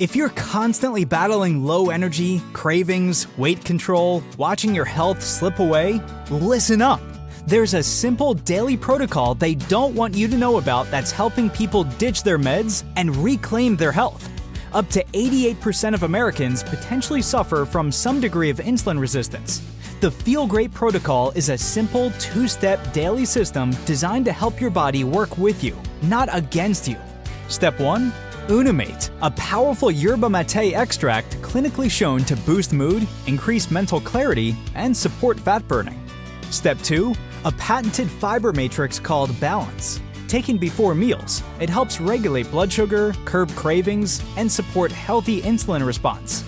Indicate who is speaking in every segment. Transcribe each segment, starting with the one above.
Speaker 1: If you're constantly battling low energy, cravings, weight control, watching your health slip away, listen up. There's a simple daily protocol they don't want you to know about that's helping people ditch their meds and reclaim their health. Up to 88% of Americans potentially suffer from some degree of insulin resistance. The Feel Great protocol is a simple 2-step daily system designed to help your body work with you, not against you. Step 1. Unimate, a powerful yerba mate extract clinically shown to boost mood, increase mental clarity, and support fat burning. Step 2. A patented fiber matrix called Balance. Taken before meals, it helps regulate blood sugar, curb cravings, and support healthy insulin response.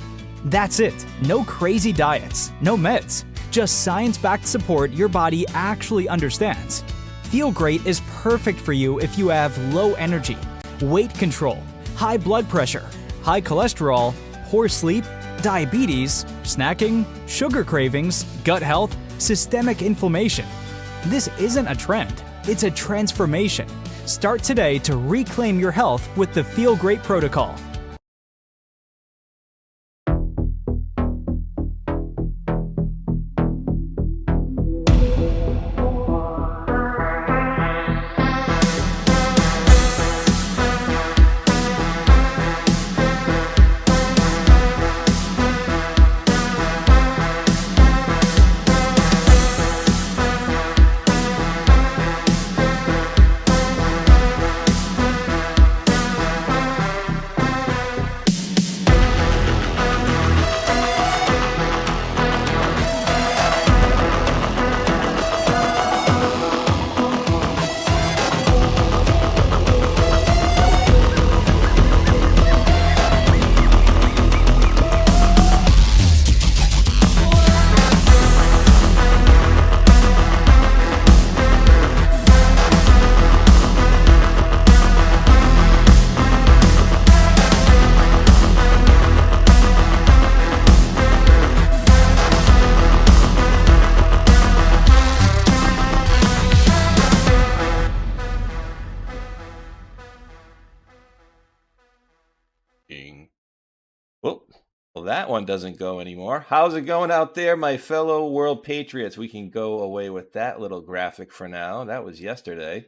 Speaker 1: That's it. No crazy diets, no meds, just science-backed support your body actually understands. Feel Great is perfect for you if you have low energy, weight control, high blood pressure, high cholesterol, poor sleep, diabetes, snacking, sugar cravings, gut health, systemic inflammation. This isn't a trend, it's a transformation. Start today to reclaim your health with the Feel Great protocol.
Speaker 2: Well, that one doesn't go anymore. How's it going out there, my fellow world patriots? We can go away with that little graphic for now. That was yesterday.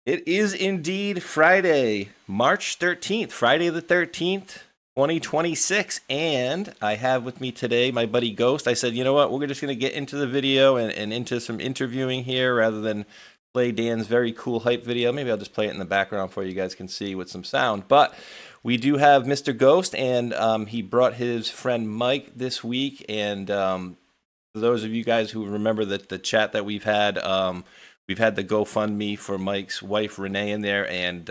Speaker 2: It is indeed Friday, March 13th, Friday the 13th, 2026. And I have with me today my buddy Ghost. I said, you know what? We're just going to get into the video and into some interviewing here rather than play Dan's very cool hype video. Maybe I'll just play it in the background for you guys can see with some sound. But we do have Mr. Ghost, and he brought his friend Mike this week. And for those of you guys who remember the chat that we've had the Gofundme for Mike's wife Renee in there, and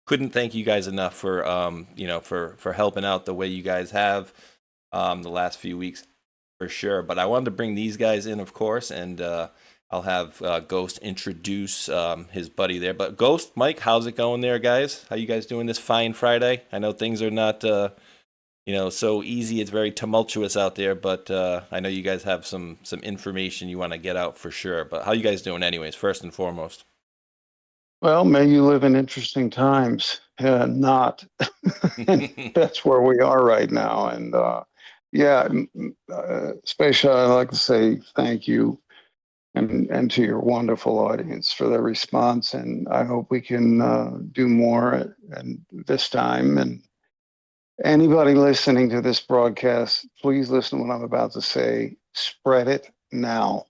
Speaker 2: couldn't thank you guys enough for for helping out the way you guys have the last few weeks for sure. But I wanted to bring these guys in, of course, and I'll have Ghost introduce his buddy there. But Ghost, Mike, how's it going there, guys? How you guys doing this fine Friday? I know things are not, so easy. It's very tumultuous out there, but I know you guys have some information you want to get out for sure. But how you guys doing anyways, first and foremost?
Speaker 3: Well, may you live in interesting times. Not. That's where we are right now. And Spaceshot, I'd like to say thank you. And to your wonderful audience for their response. And I hope we can do more and this time. And anybody listening to this broadcast, please listen to what I'm about to say. Spread it now.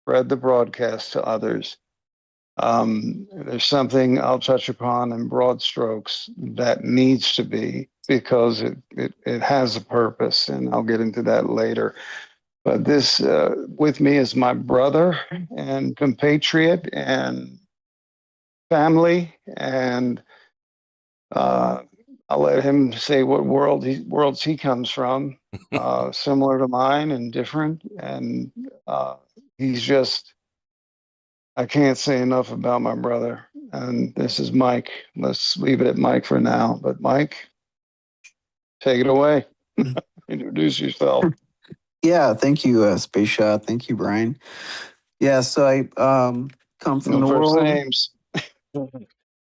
Speaker 3: Spread the broadcast to others. There's something I'll touch upon in broad strokes that needs to be, because it has a purpose, and I'll get into that later. But this with me is my brother and compatriot and family, and I'll let him say what worlds he comes from, similar to mine and different. And he's just, I can't say enough about my brother. And this is Mike. Let's leave it at Mike for now. But Mike, take it away. Introduce yourself.
Speaker 4: Yeah, thank you, Spaceshot. Thank you, Brian. Yeah, so I come from the
Speaker 3: first
Speaker 4: world.
Speaker 3: names.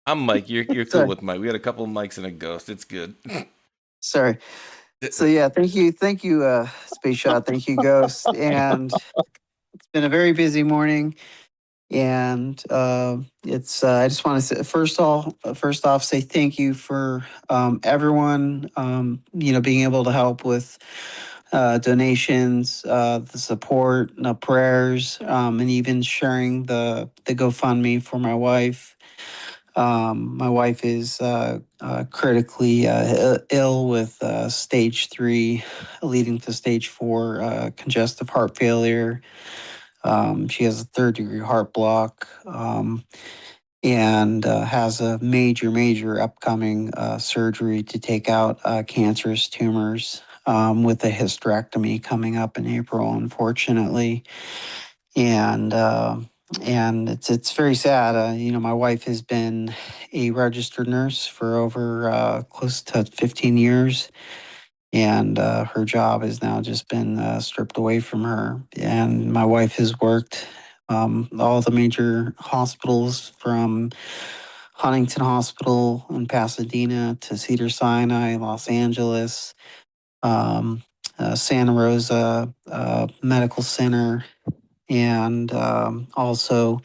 Speaker 2: I'm Mike. You're cool
Speaker 4: Sorry.
Speaker 2: with Mike. We got a couple of mics and a ghost. It's good.
Speaker 4: Sorry. So yeah, thank you, Spaceshot. Thank you, Ghost. And it's been a very busy morning. And it's I just want to say first off say thank you for everyone being able to help with donations, the support, the prayers, and even sharing the GoFundMe for my wife. My wife is critically ill with stage 3, leading to stage 4 congestive heart failure. She has a 3rd-degree heart block, and has a major upcoming surgery to take out cancerous tumors, with a hysterectomy coming up in April, unfortunately. And it's very sad. My wife has been a registered nurse for over close to 15 years, and her job has now just been stripped away from her. And my wife has worked all the major hospitals, from Huntington Hospital in Pasadena to Cedars-Sinai, Los Angeles, Santa Rosa Medical Center, and also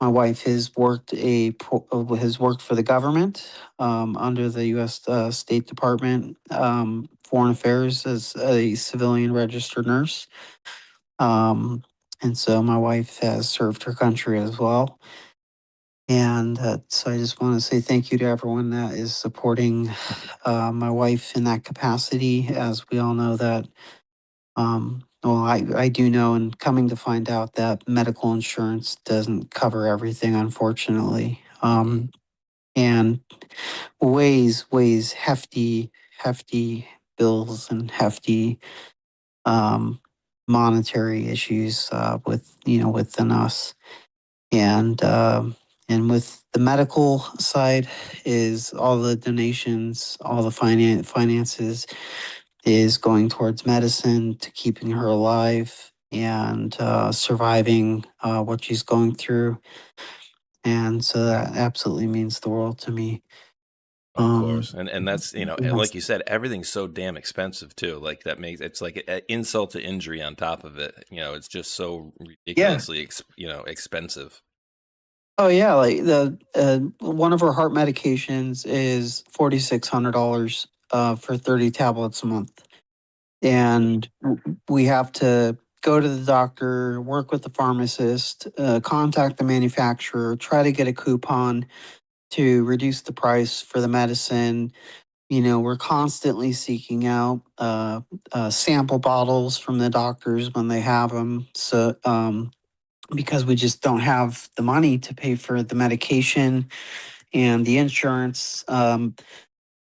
Speaker 4: my wife has worked for the government under the U.S. State Department Foreign Affairs as a civilian registered nurse. And so my wife has served her country as well. And so I just want to say thank you to everyone that is supporting my wife in that capacity. As we all know that, I do know, and coming to find out that medical insurance doesn't cover everything, unfortunately. And weighs hefty bills and hefty um, monetary issues within us. And with the medical side is all the donations, all the finances is going towards medicine, to keeping her alive and surviving what she's going through. And so that absolutely means the world to me.
Speaker 2: Of course, and that's
Speaker 4: Yes.
Speaker 2: like you said, everything's so damn expensive too. Like that makes it's like an insult to injury on top of it. It's just so
Speaker 4: Yeah.
Speaker 2: ridiculously expensive.
Speaker 4: Oh yeah, like the one of her heart medications is $4,600 for 30 tablets a month, and we have to go to the doctor, work with the pharmacist, contact the manufacturer, try to get a coupon to reduce the price for the medicine. We're constantly seeking out sample bottles from the doctors when they have them. So, because we just don't have the money to pay for the medication, and the insurance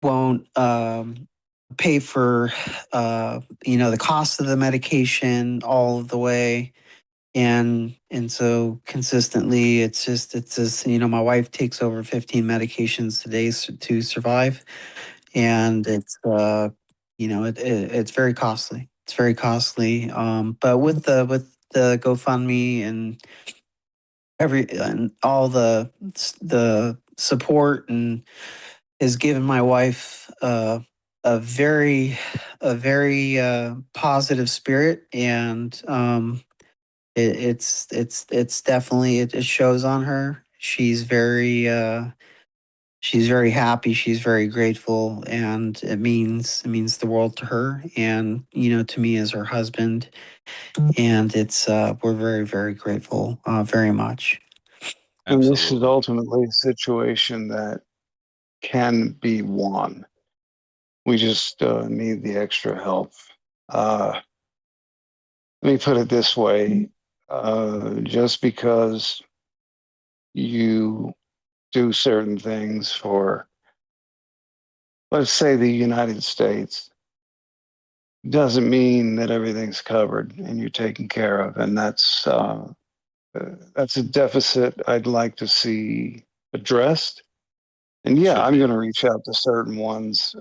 Speaker 4: won't pay for the cost of the medication all of the way. And so consistently it's just my wife takes over 15 medications today to survive. And it's very costly. It's very costly. But with the GoFundMe and all the support, and has given my wife a very positive spirit. And it's definitely, it shows on her. She's very happy. She's very grateful, and it means the world to her, and to me as her husband. And it's we're very grateful, very much.
Speaker 3: And this is
Speaker 2: Absolutely.
Speaker 3: ultimately a situation that can be won. We just need the extra help. Let me put it this way. Just because you do certain things for, let's say, the United States, doesn't mean that everything's covered and you're taken care of. And that's a deficit I'd like to see addressed. And yeah,
Speaker 2: Should
Speaker 3: I'm
Speaker 2: be.
Speaker 3: going to reach out to certain ones,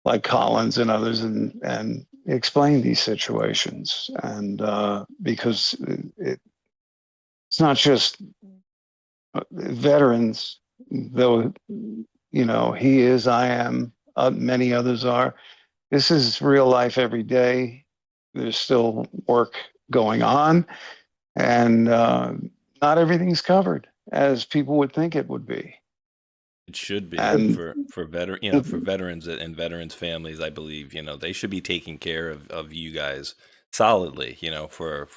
Speaker 3: like Collins and others, and explain these situations. And because it's not just veterans, though, he is, I am, many others are. This is real life every day. There's still work going on, and not everything's covered as people would think it would be.
Speaker 2: It should be
Speaker 3: And
Speaker 2: for for veterans and veterans families. I believe they should be taking care of you guys solidly. For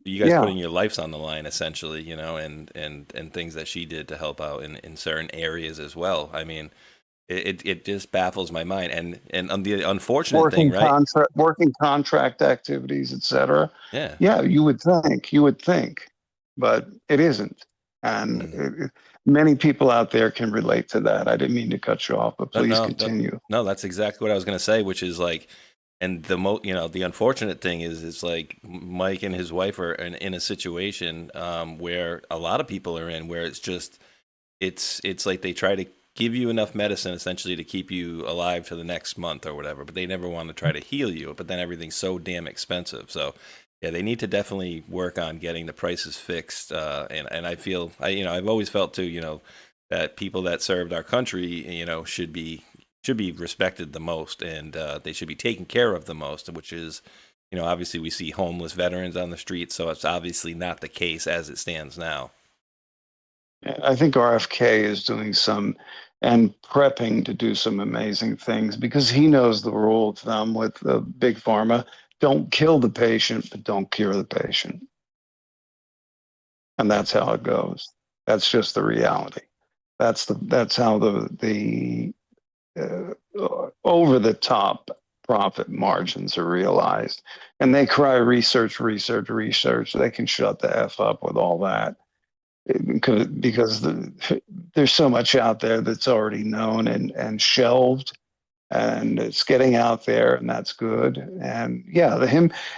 Speaker 2: you guys
Speaker 3: yeah,
Speaker 2: putting your lives on the line essentially. And things that she did to help out in certain areas as well. I mean, it just baffles my mind. And the unfortunate thing, right?
Speaker 3: working contract activities, etc.
Speaker 2: Yeah.
Speaker 3: Yeah, you would think, but it isn't. And many people out there can relate to that. I didn't mean to cut you off, but please continue.
Speaker 2: No, that's exactly what I was going to say, which is like, and the unfortunate thing is, it's like Mike and his wife are in a situation where a lot of people are in, where it's like they try to give you enough medicine essentially to keep you alive to the next month or whatever, but they never want to try to heal you. But then everything's so damn expensive. So yeah, they need to definitely work on getting the prices fixed. And I feel, I've always felt too, that people that served our country, should be respected the most, and they should be taken care of the most, which is, obviously we see homeless veterans on the streets, so it's obviously not the case as it stands now.
Speaker 3: I think RFK is doing and prepping to do some amazing things, because he knows the rule of thumb with the big pharma: don't kill the patient, but don't cure the patient. And that's how it goes. That's just the reality. That's how the over the top profit margins are realized. And they cry research. They can shut the F up with all that. Because there's so much out there that's already known and shelved, and it's getting out there, and that's good. And yeah,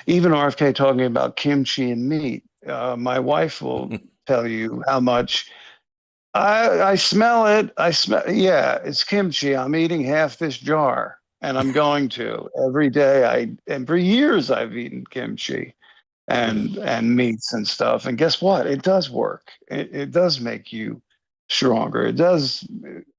Speaker 3: even RFK talking about kimchi and meat. My wife will tell you how much I smell it. Yeah, it's kimchi. I'm eating half this jar, and I'm going to every day. And for years I've eaten kimchi and meats and stuff. And guess what? It does work. It does make you stronger. It does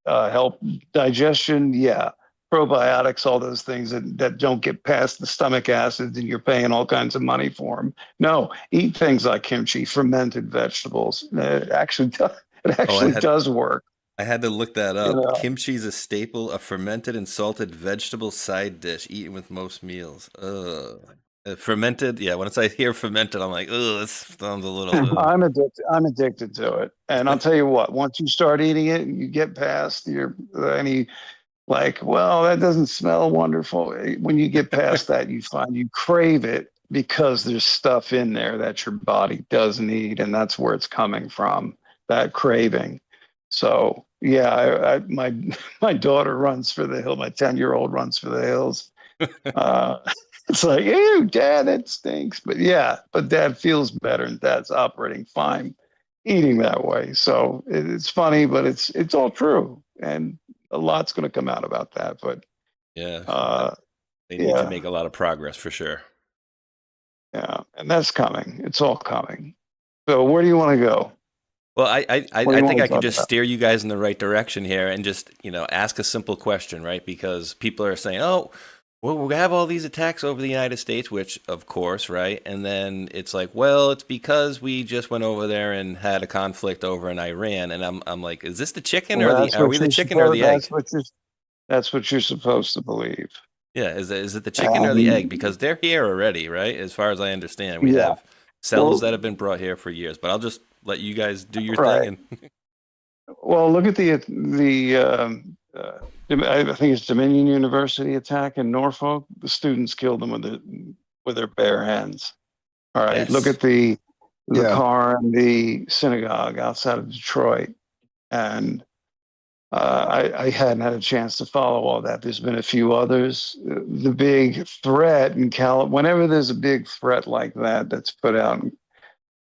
Speaker 3: help digestion. Yeah. Probiotics, all those things that don't get past the stomach acids, and you're paying all kinds of money for them. No, eat things like kimchi, fermented vegetables. It actually does work.
Speaker 2: I had to look that up. Kimchi is a staple, a fermented and salted vegetable side dish eaten with most meals. Fermented, yeah. Once I hear fermented, I'm like, oh, this sounds a little.
Speaker 3: I'm addicted to it, and I'll tell you what. Once you start eating it, and you get past well, that doesn't smell wonderful. When you get past that, you find you crave it, because there's stuff in there that your body does need, and that's where it's coming from. That craving. So yeah, my daughter runs for the hill. My 10-year-old runs for the hills. It's like, ew, Dad, that stinks. But yeah, but Dad feels better, and Dad's operating fine eating that way. So it's funny, but it's all true, and a lot's going to come out about that. But
Speaker 2: yeah, they need to make a lot of progress for sure.
Speaker 3: Yeah, and that's coming. It's all coming. So where do you want to go?
Speaker 2: Well, I think I can just steer you guys in the right direction here, and just ask a simple question, right? Because people are saying, oh, well, we have all these attacks over the United States, which, of course, right? And then it's like, well, it's because we just went over there and had a conflict over in Iran. And I'm like, is this the chicken or are we the chicken or the egg?
Speaker 3: That's what you're supposed to believe.
Speaker 2: Yeah, is it the chicken or the egg? Because they're here already, right? As far as I understand, we have cells that have been brought here for years. But I'll just let you guys do your thing. And
Speaker 3: well, look at the I think it's Dominion University attack in Norfolk. The students killed them with their bare hands. All right. Yes. Look at the car in the synagogue outside of Detroit. And I hadn't had a chance to follow all that. There's been a few others. The big threat in whenever there's a big threat like that's put out,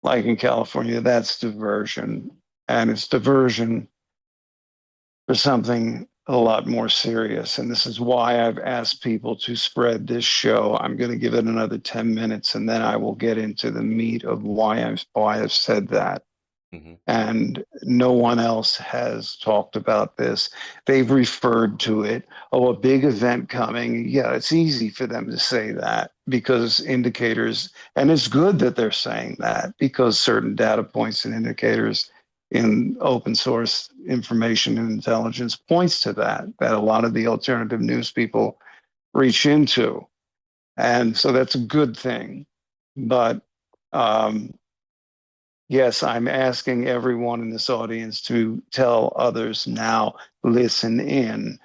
Speaker 3: like in California, that's diversion. And it's diversion for something a lot more serious. And this is why I've asked people to spread this show. I'm going to give it another 10 minutes, and then I will get into the meat of why I've said that. And no one else has talked about this. They've referred to it. Oh, a big event coming. Yeah, it's easy for them to say that because indicators, and it's good that they're saying that because certain data points and indicators in open source information and intelligence points to that a lot of the alternative news people reach into. And so that's a good thing. But yes, I'm asking everyone in this audience to tell others now, listen in,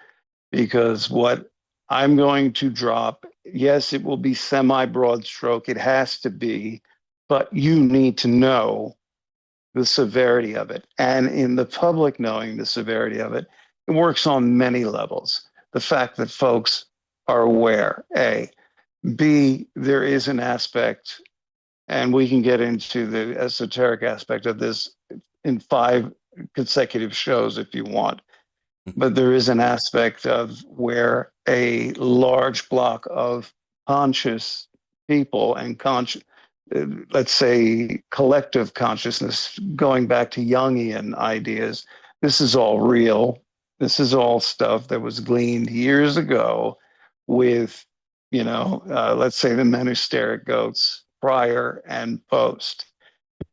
Speaker 3: because what I'm going to drop, yes, it will be semi-broad stroke. It has to be, but you need to know the severity of it. And in the public knowing the severity of it, it works on many levels. The fact that folks are aware, A. B, there is an aspect, and we can get into the esoteric aspect of this in 5 consecutive shows if you want. But there is an aspect of where a large block of conscious people and let's say collective consciousness, going back to Jungian ideas, this is all real. This is all stuff that was gleaned years ago with, let's say the men who stare at goats prior and post,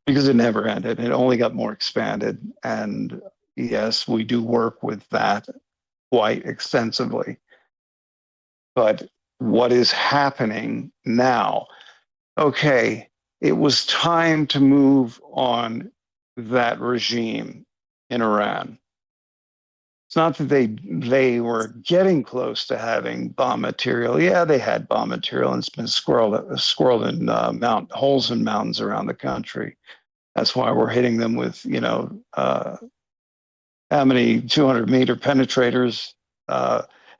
Speaker 3: because it never ended. It only got more expanded. And yes, we do work with that quite extensively. But what is happening now? Okay, it was time to move on that regime in Iran. It's not that they were getting close to having bomb material. Yeah, they had bomb material, and it's been squirreled in holes in mountains around the country. That's why we're hitting them with, how many 200-meter penetrators.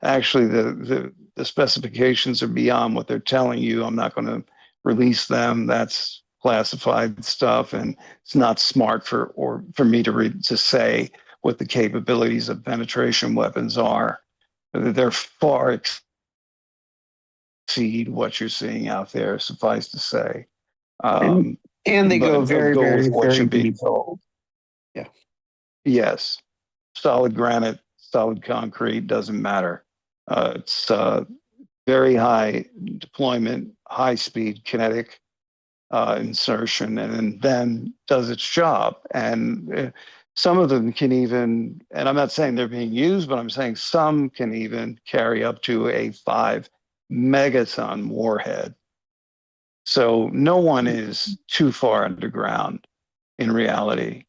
Speaker 3: Actually, the specifications are beyond what they're telling you. I'm not going to release them. That's classified stuff, and it's not smart for me to say what the capabilities of penetration weapons are. They're far exceed what you're seeing out there, suffice to say.
Speaker 4: And they go very,
Speaker 3: go
Speaker 4: very,
Speaker 3: with what
Speaker 4: very
Speaker 3: you're being
Speaker 4: deep.
Speaker 3: told.
Speaker 4: Yeah.
Speaker 3: Yes. Solid granite, solid concrete, doesn't matter. It's very high deployment, high speed, kinetic insertion, and then does its job. And some of them can even, and I'm not saying they're being used, but I'm saying some can even carry up to a 5 megaton warhead. So no one is too far underground in reality.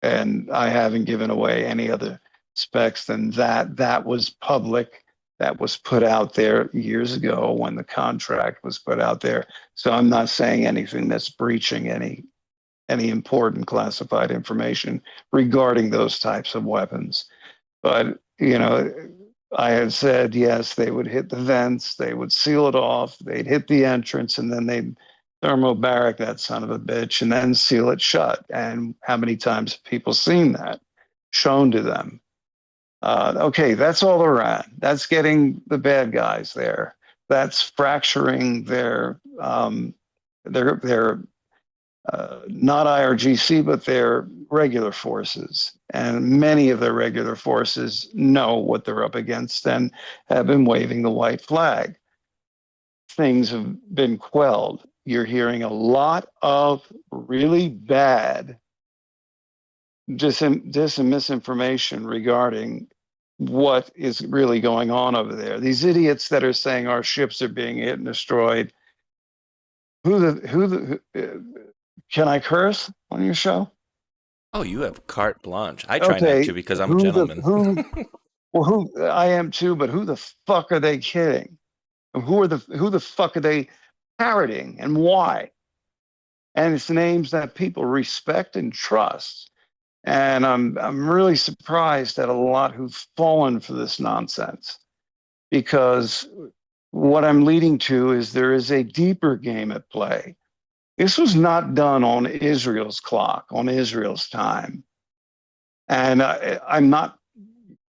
Speaker 3: And I haven't given away any other specs than that. That was public. That was put out there years ago when the contract was put out there. So I'm not saying anything that's breaching any important classified information regarding those types of weapons. But, I had said, yes, they would hit the vents, they would seal it off, they'd hit the entrance, and then they'd thermobaric that son of a bitch and then seal it shut. And how many times have people seen that shown to them? Okay, that's all Iran. That's getting the bad guys there. That's fracturing their not IRGC, but their regular forces. And many of their regular forces know what they're up against and have been waving the white flag. Things have been quelled. You're hearing a lot of really bad dis and misinformation regarding what is really going on over there. These idiots that are saying our ships are being hit and destroyed. Can I curse on your show?
Speaker 2: Oh, you have carte blanche. I try not to because I'm a gentleman.
Speaker 3: I am too, but who the fuck are they kidding? Who the fuck are they parroting and why? And it's names that people respect and trust. And I'm really surprised at a lot who've fallen for this nonsense, because what I'm leading to is there is a deeper game at play. This was not done on Israel's clock, on Israel's time. And I'm not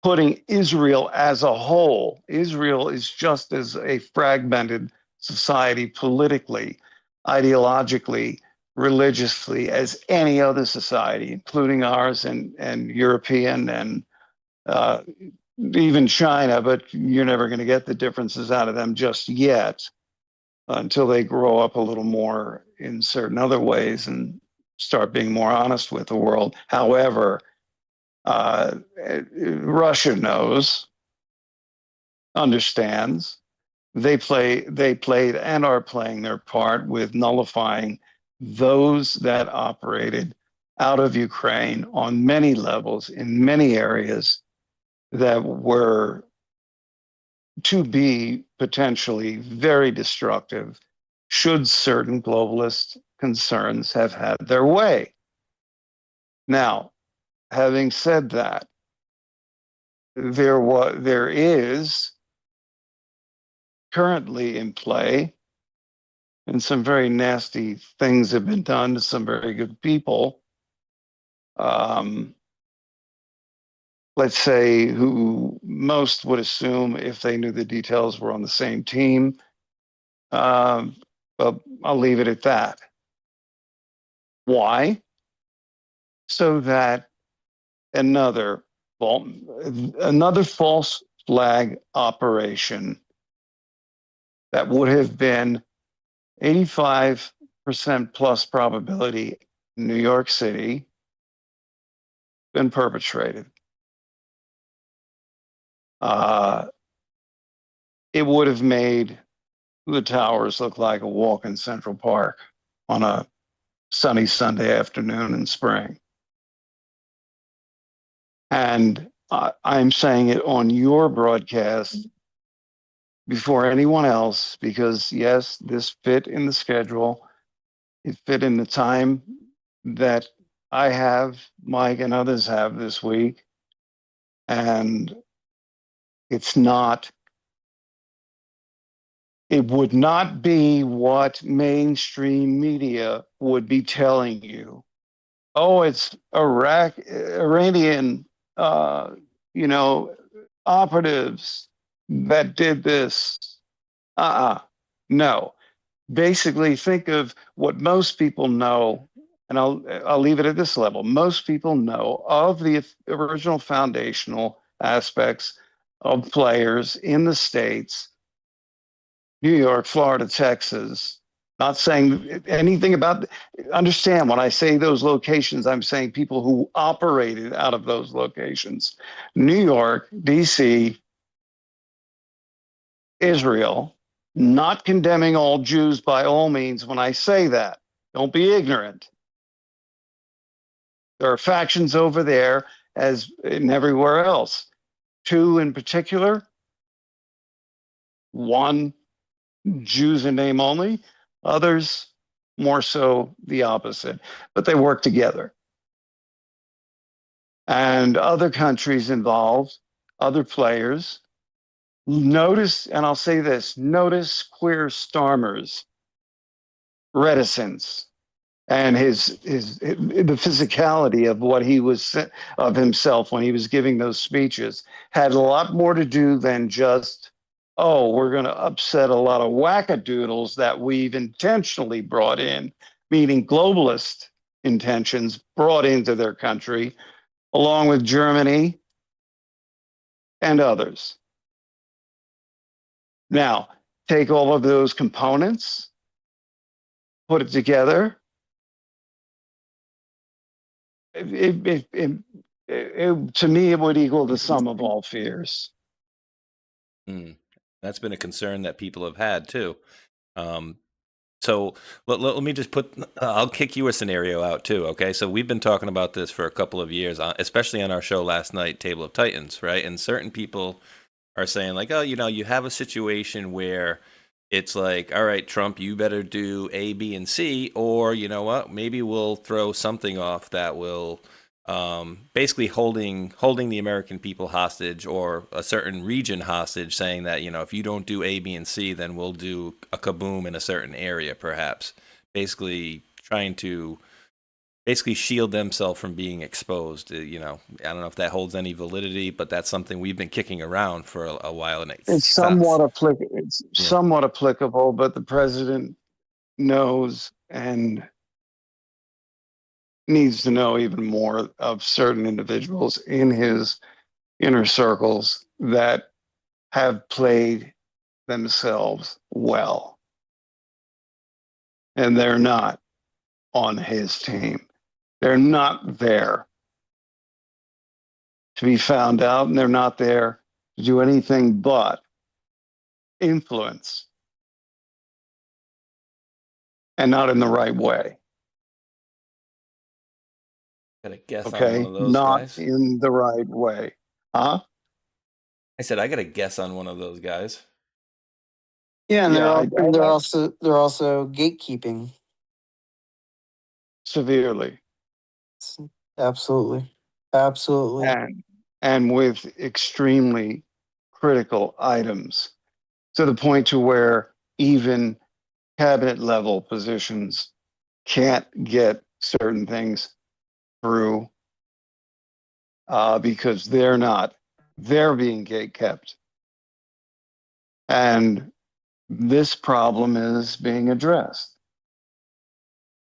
Speaker 3: putting Israel as a whole. Israel is just as a fragmented society politically, ideologically, religiously as any other society, including ours and European and even China, but you're never going to get the differences out of them just yet until they grow up a little more in certain other ways and start being more honest with the world. However, Russia knows, understands. They played and are playing their part with nullifying those that operated out of Ukraine on many levels in many areas that were to be potentially very destructive should certain globalist concerns have had their way. Now, having said that, there is currently in play, and some very nasty things have been done to some very good people. Let's say who most would assume, if they knew the details, were on the same team. But I'll leave it at that. Why? So that another false flag operation that would have been 85% plus probability in New York City been perpetrated. It would have made the towers look like a walk in Central Park on a sunny Sunday afternoon in spring. And I'm saying it on your broadcast before anyone else, because yes, this fit in the schedule. It fit in the time that I have, Mike and others have this week. And it would not be what mainstream media would be telling you. Oh, it's Iranian, operatives that did this. No. Basically, think of what most people know, and I'll leave it at this level. Most people know of the original foundational aspects of players in the States, New York, Florida, Texas. Not saying anything about, understand when I say those locations, I'm saying people who operated out of those locations. New York, DC, Israel, not condemning all Jews by all means when I say that. Don't be ignorant. There are factions over there as in everywhere else. Two in particular, one, Jews in name only, others more so the opposite, but they work together. And other countries involved, other players. Notice, and I'll say this, notice Queer Starmer's reticence and the physicality of what he was of himself when he was giving those speeches had a lot more to do than just, oh, we're going to upset a lot of wackadoodles that we've intentionally brought in, meaning globalist intentions brought into their country, along with Germany and others. Now, take all of those components, put it together. To me, it would equal the sum of all fears.
Speaker 2: That's been a concern that people have had too. So let me just I'll kick you a scenario out too, okay? So we've been talking about this for a couple of years, especially on our show last night, Table of Titans, right? And certain people are saying like, oh, you have a situation where it's like, all right, Trump, you better do A, B, and C, or you know what, maybe we'll throw something off that will basically holding the American people hostage or a certain region hostage, saying that, if you don't do A, B, and C, then we'll do a kaboom in a certain area, perhaps. Basically trying to shield themselves from being exposed. I don't know if that holds any validity, but that's something we've been kicking around for a while. And
Speaker 3: it's somewhat applicable, but the president knows and needs to know even more of certain individuals in his inner circles that have played themselves well. And they're not on his team. They're not there to be found out, and they're not there to do anything but influence, and not in the right way.
Speaker 2: Got a guess on one
Speaker 3: Okay,
Speaker 2: of those
Speaker 3: not
Speaker 2: guys?
Speaker 3: in the right way. Huh?
Speaker 2: I said I got a guess on one of those guys.
Speaker 4: Yeah, and
Speaker 3: Yeah,
Speaker 4: they're also gatekeeping.
Speaker 3: severely,
Speaker 4: Absolutely. Absolutely.
Speaker 3: and with extremely critical items, to the point to where even cabinet level positions can't get certain things through because they're being gate kept. And this problem is being addressed.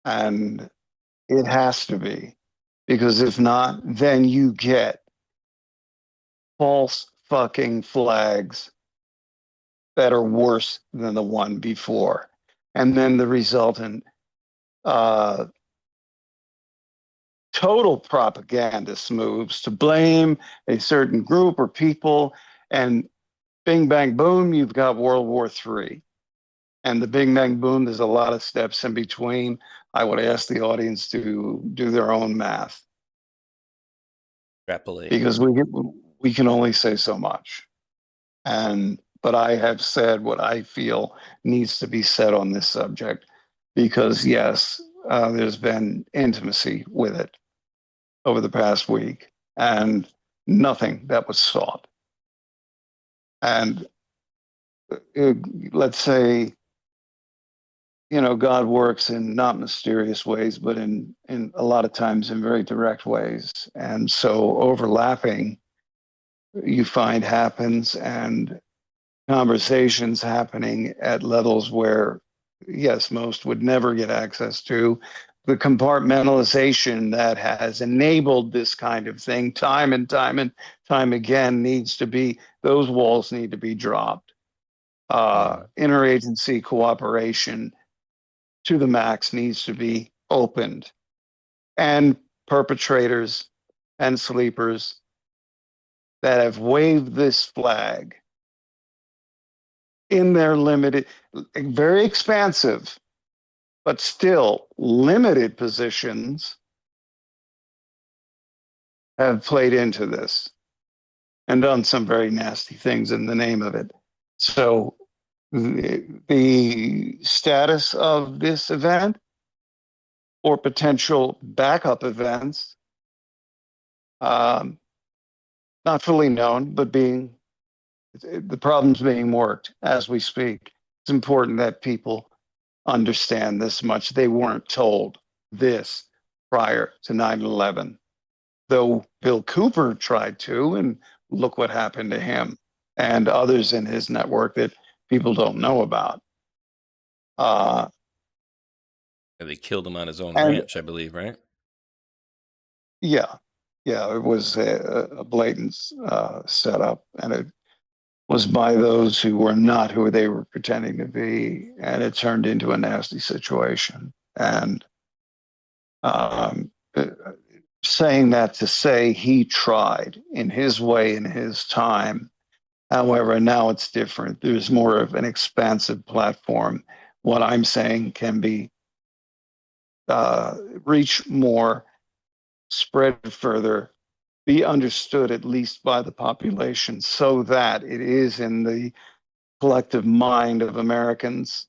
Speaker 3: And it has to be, because if not, then you get false fucking flags that are worse than the one before. And then the resultant total propagandist moves to blame a certain group or people, and bing, bang, boom, you've got World War III. And the bing, bang, boom, there's a lot of steps in between. I would ask the audience to do their own math,
Speaker 2: Extrapolate.
Speaker 3: because we can only say so much. But I have said what I feel needs to be said on this subject, because yes, there's been intimacy with it over the past week, and nothing that was sought. And let's say, God works in not mysterious ways, but in a lot of times in very direct ways. And so overlapping, you find, happens, and conversations happening at levels where, yes, most would never get access to. The compartmentalization that has enabled this kind of thing time and time and time again those walls need to be dropped. Interagency cooperation to the max needs to be opened. And perpetrators and sleepers that have waved this flag in their limited, very expansive, but still limited positions, have played into this and done some very nasty things in the name of it. So the status of this event or potential backup events, not fully known, but the problem's being worked as we speak. It's important that people understand this much. They weren't told this prior to 9/11, though Bill Cooper tried to, and look what happened to him and others in his network that people don't know about.
Speaker 2: They killed him on his own
Speaker 3: And
Speaker 2: ranch, I believe, right?
Speaker 3: yeah, it was a blatant setup, and it was by those who were not who they were pretending to be, and it turned into a nasty situation. And saying that to say he tried in his way, in his time. However, now it's different. There's more of an expansive platform. What I'm saying can be reach more, spread further, be understood at least by the population, so that it is in the collective mind of Americans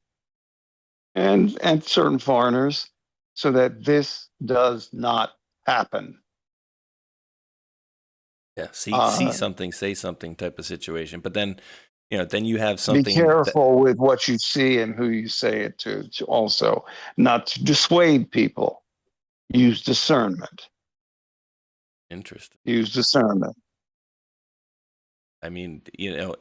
Speaker 3: and certain foreigners, so that this does not happen.
Speaker 2: Yeah, see something, say something type of situation. But then, then you have
Speaker 3: Be
Speaker 2: something.
Speaker 3: careful with what you see and who you say it to also, not to dissuade people. Use discernment.
Speaker 2: Interesting.
Speaker 3: Use discernment.
Speaker 2: I mean,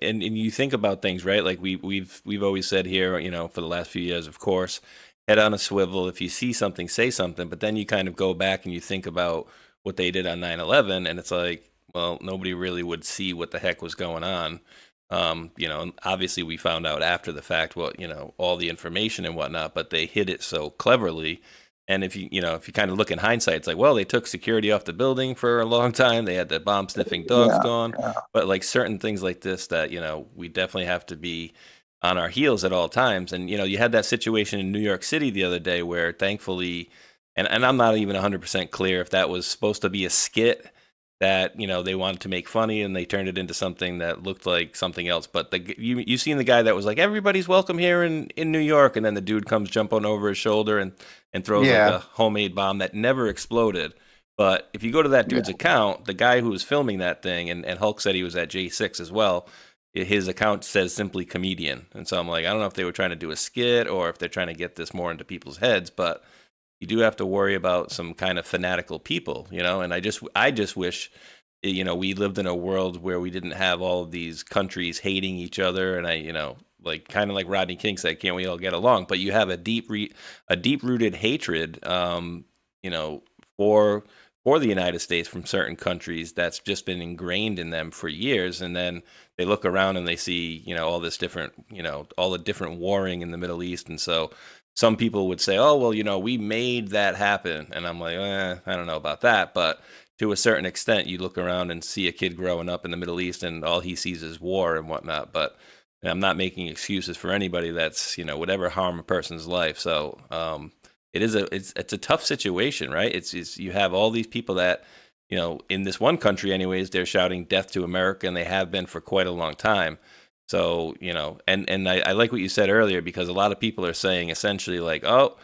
Speaker 2: and you think about things, right? Like we've always said here, for the last few years, of course, head on a swivel. If you see something, say something. But then you kind of go back and you think about what they did on 9/11, and it's like, well, nobody really would see what the heck was going on. And obviously we found out after the fact what, all the information and whatnot, but they hid it so cleverly. And if you kind of look in hindsight, it's like, well, they took security off the building for a long time. They had the bomb sniffing dogs
Speaker 3: Yeah,
Speaker 2: gone.
Speaker 3: yeah,
Speaker 2: But like certain things like this that, we definitely have to be on our heels at all times. And, you had that situation in New York City the other day where thankfully, and I'm not even 100% clear if that was supposed to be a skit that they wanted to make funny and they turned it into something that looked like something else. But you seen the guy that was like, everybody's welcome here in New York, and then the dude comes jumping over his shoulder and throws like
Speaker 4: Yeah.
Speaker 2: a homemade bomb that never exploded. But if you go to that dude's account, the guy who was filming that thing, and Hulk said he was at J6 as well, his account says simply comedian. And so I'm like, I don't know if they were trying to do a skit or if they're trying to get this more into people's heads, but you do have to worry about some kind of fanatical people, and I just wish, we lived in a world where we didn't have all of these countries hating each other. And like kind of like Rodney King said, can't we all get along? But you have a deep rooted hatred, for the United States from certain countries that's just been ingrained in them for years. And then they look around and they see, all this different, all the different warring in the Middle East. And so some people would say, oh, well, we made that happen. And I'm like, I don't know about that. But to a certain extent, you look around and see a kid growing up in the Middle East and all he sees is war and whatnot. But I'm not making excuses for anybody that's, whatever harm a person's life. So it's a tough situation, right? It's you have all these people that, in this one country anyways, they're shouting death to America, and they have been for quite a long time. So, and I like what you said earlier, because a lot of people are saying essentially like, oh,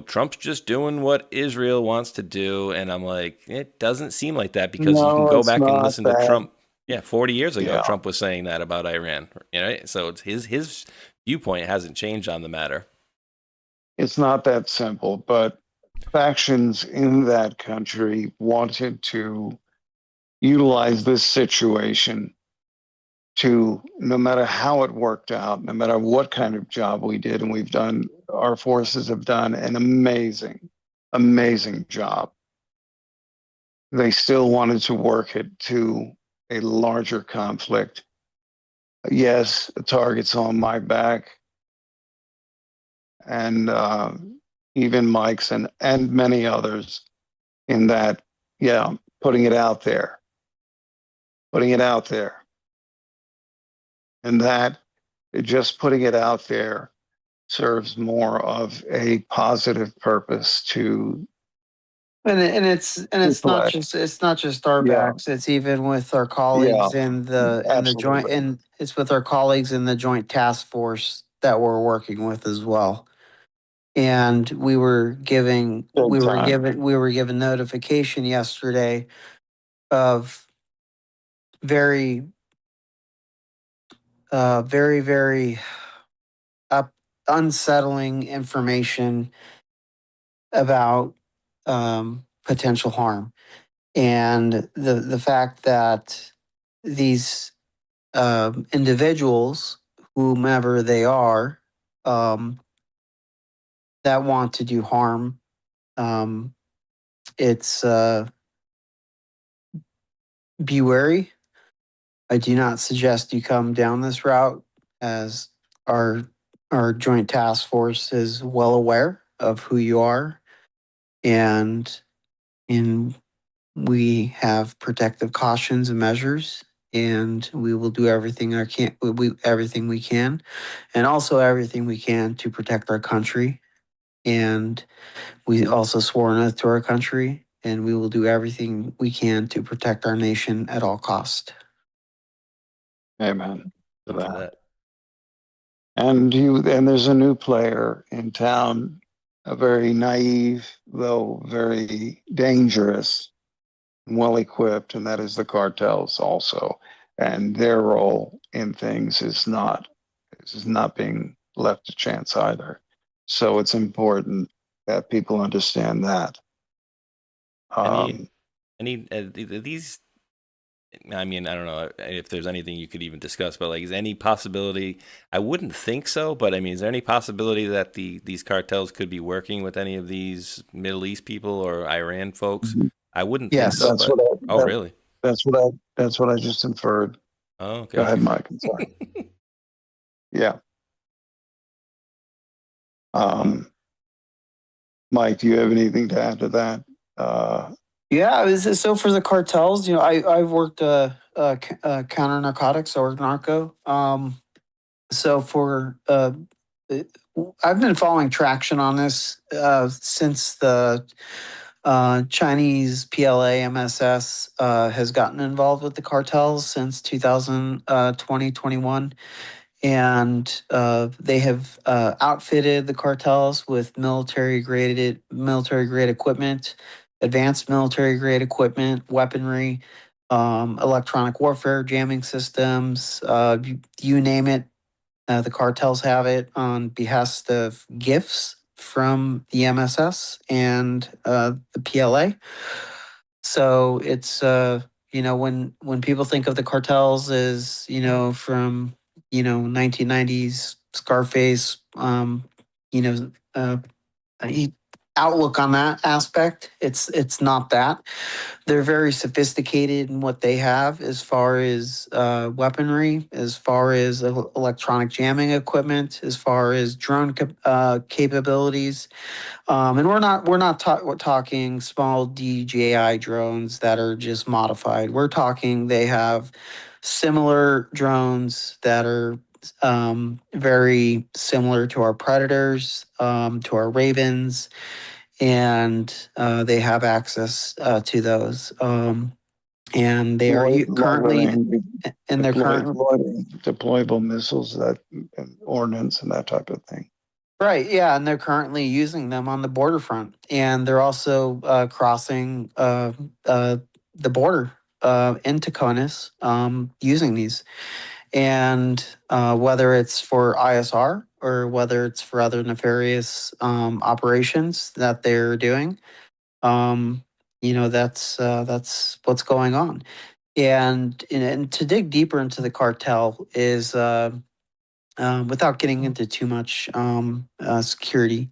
Speaker 2: Trump's just doing what Israel wants to do. And I'm like, it doesn't seem like that, because you can
Speaker 3: no,
Speaker 2: go
Speaker 3: it's
Speaker 2: back and
Speaker 3: not
Speaker 2: listen to
Speaker 3: that.
Speaker 2: Trump. Yeah, 40 years ago,
Speaker 3: Yeah,
Speaker 2: Trump was saying that about Iran. So it's his viewpoint hasn't changed on the matter.
Speaker 3: it's not that simple, but factions in that country wanted to utilize this situation to, no matter how it worked out, no matter what kind of job we did, and our forces have done an amazing job. They still wanted to work it to a larger conflict. Yes, the target's on my back, and even Mike's and many others in that, putting it out there. And that just putting it out there serves more of a positive purpose to
Speaker 4: It's not
Speaker 3: play.
Speaker 4: just our
Speaker 3: Yeah,
Speaker 4: backs. It's even with our
Speaker 3: yeah,
Speaker 4: colleagues in the joint,
Speaker 3: absolutely.
Speaker 4: and it's with our colleagues in the joint task force that we're working with as well. And
Speaker 3: Big time.
Speaker 4: we were given notification yesterday of very very up unsettling information about potential harm, and the fact that these individuals, whomever they are, um, that want to do harm, um, it's be wary. I do not suggest you come down this route, as our joint task force is well aware of who you are, and in we have protective cautions and measures, and we will do everything we can, and also everything we can to protect our country. And we also swore an oath to our country, and we will do everything we can to protect our nation at all cost.
Speaker 3: Amen to
Speaker 2: Into
Speaker 3: that.
Speaker 2: that.
Speaker 3: And there's a new player in town, a very naive, though very dangerous, well equipped, and that is the cartels also. And their role in things is not being left to chance either. So it's important that people understand that.
Speaker 2: Any
Speaker 3: Um,
Speaker 2: these I mean, I don't know if there's anything you could even discuss, but like, is any possibility? I wouldn't think so, but I mean, is there any possibility that these cartels could be working with any of these Middle East people or Iran folks?
Speaker 3: Mhm.
Speaker 2: I wouldn't think
Speaker 4: Yes.
Speaker 2: so,
Speaker 3: That's
Speaker 2: but
Speaker 3: what I,
Speaker 2: oh, really?
Speaker 3: that's what I just inferred.
Speaker 2: Oh,
Speaker 3: Go
Speaker 2: okay.
Speaker 3: ahead, Mike. I'm sorry. Yeah. Um, Mike, do you have anything to add to that?
Speaker 4: Yeah, so for the cartels, I've worked counter narcotics or narco. So for I've been following traction on this since the Chinese PLA MSS has gotten involved with the cartels since 2021. And they have outfitted the cartels with military grade equipment, advanced military grade equipment, weaponry, electronic warfare, jamming systems, you name it. The cartels have it on behest of gifts from the MSS and the PLA. So it's when people think of the cartels as from 1990s Scarface, you know he, outlook on that aspect, it's not that. They're very sophisticated in what they have as far as weaponry, as far as electronic jamming equipment, as far as drone capabilities. And we're talking small DJI drones that are just modified. We're talking they have similar drones that are very similar to our Predators, to our Ravens, and they have access to those. And they are currently, and they're currently
Speaker 3: deployable missiles and ordnance and that type of thing.
Speaker 4: right, yeah, and they're currently using them on the border front, and they're also crossing the border into CONUS using these. And whether it's for ISR or whether it's for other nefarious operations that they're doing, that's what's going on. And to dig deeper into the cartel is without getting into too much security,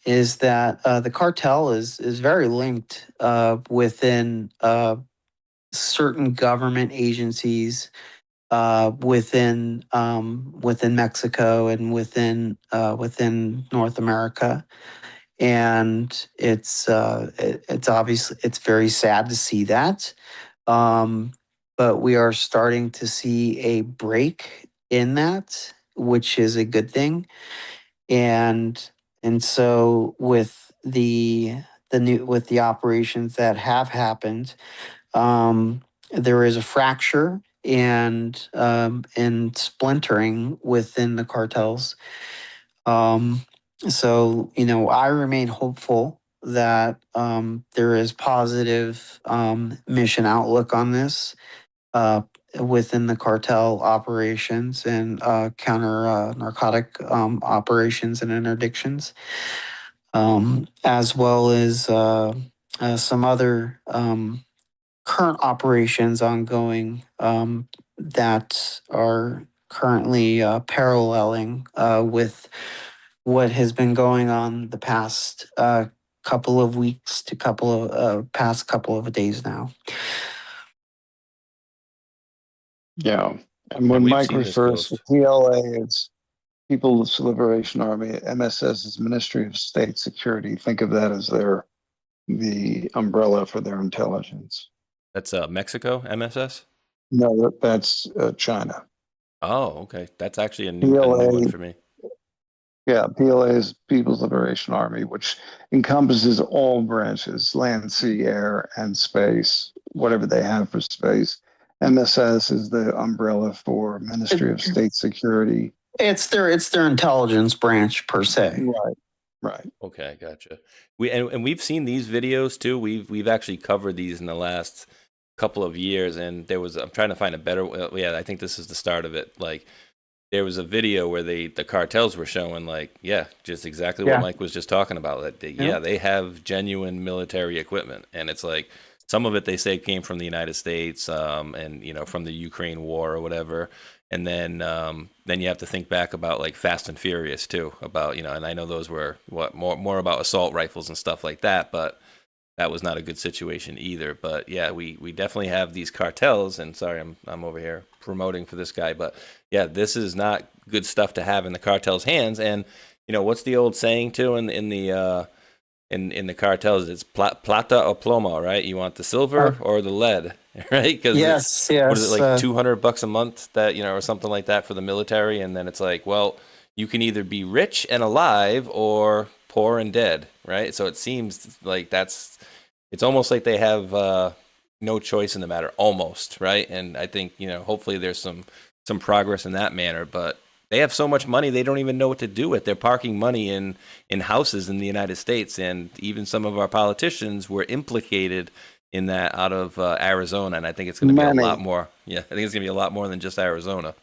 Speaker 4: is that the cartel is very linked within certain government agencies within Mexico and within North America. And it's obviously it's very sad to see that. But we are starting to see a break in that, which is a good thing. And so with the operations that have happened, there is a fracture and splintering within the cartels. So I remain hopeful that there is positive mission outlook on this within the cartel operations and counter narcotic operations and interdictions, as well as some other current operations ongoing that are currently paralleling with what has been going on the past couple of weeks to past couple of days now.
Speaker 3: Yeah. And
Speaker 2: And
Speaker 3: when
Speaker 2: we've
Speaker 3: Mike
Speaker 2: seen this
Speaker 3: refers to
Speaker 2: ghost.
Speaker 3: PLA, it's People's Liberation Army. MSS is Ministry of State Security. Think of that as the umbrella for their intelligence.
Speaker 2: That's Mexico, MSS?
Speaker 3: No, that's China.
Speaker 2: Oh, okay. That's actually a new
Speaker 3: PLA,
Speaker 2: one for me.
Speaker 3: yeah, PLA is People's Liberation Army, which encompasses all branches: land, sea, air, and space, whatever they have for space. MSS is the umbrella for Ministry of State Security.
Speaker 4: It's their intelligence branch per se.
Speaker 3: Right, right.
Speaker 2: Okay, gotcha. And we've seen these videos too. We've actually covered these in the last couple of years, and I'm trying to find a better. Yeah, I think this is the start of it. Like there was a video where the cartels were showing just exactly what Mike was just talking about. That they have genuine military equipment, and it's like some of it they say came from the United States, and from the Ukraine war or whatever. And then you have to think back about like Fast and Furious too, about and I know those were more about assault rifles and stuff like that, but that was not a good situation either. But yeah, we definitely have these cartels, and sorry, I'm over here promoting for this guy, but yeah, this is not good stuff to have in the cartel's hands. And what's the old saying too in the cartels? It's plata o plomo, right? You want the silver or the lead, right? Because
Speaker 4: yes,
Speaker 2: what is it, like
Speaker 4: yes.
Speaker 2: $200 a month that or something like that for the military, and then it's like, well, you can either be rich and alive or poor and dead, right? So it seems like it's almost like they have no choice in the matter, almost, right? And I think hopefully there's some progress in that manner, but they have so much money they don't even know what to do with. They're parking money in houses in the United States, and even some of our politicians were implicated in that out of Arizona, and I think it's going to be a lot more. Yeah, I think it's going to be a lot more than just Arizona.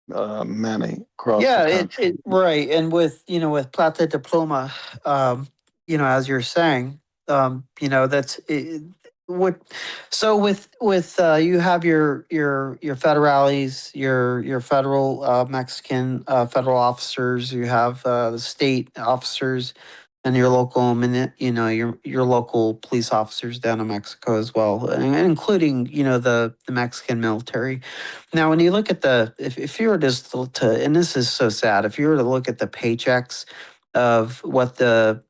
Speaker 3: Many across
Speaker 4: Yeah,
Speaker 3: the country.
Speaker 4: right. And with Plata Diploma, as you're saying, that's what. So with you have your federales, your federal Mexican federal officers, you have the state officers, and your local your local police officers down in Mexico as well, and including the Mexican military. Now, when you look at if you were just and this is so sad, if you were to look at the paychecks of what the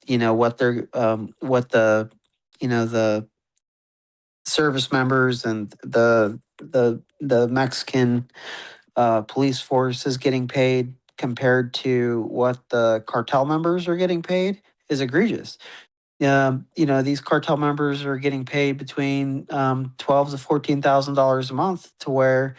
Speaker 4: service members and the Mexican police force is getting paid compared to what the cartel members are getting paid is egregious. These cartel members are getting paid between $12,000 to $14,000 a month, to where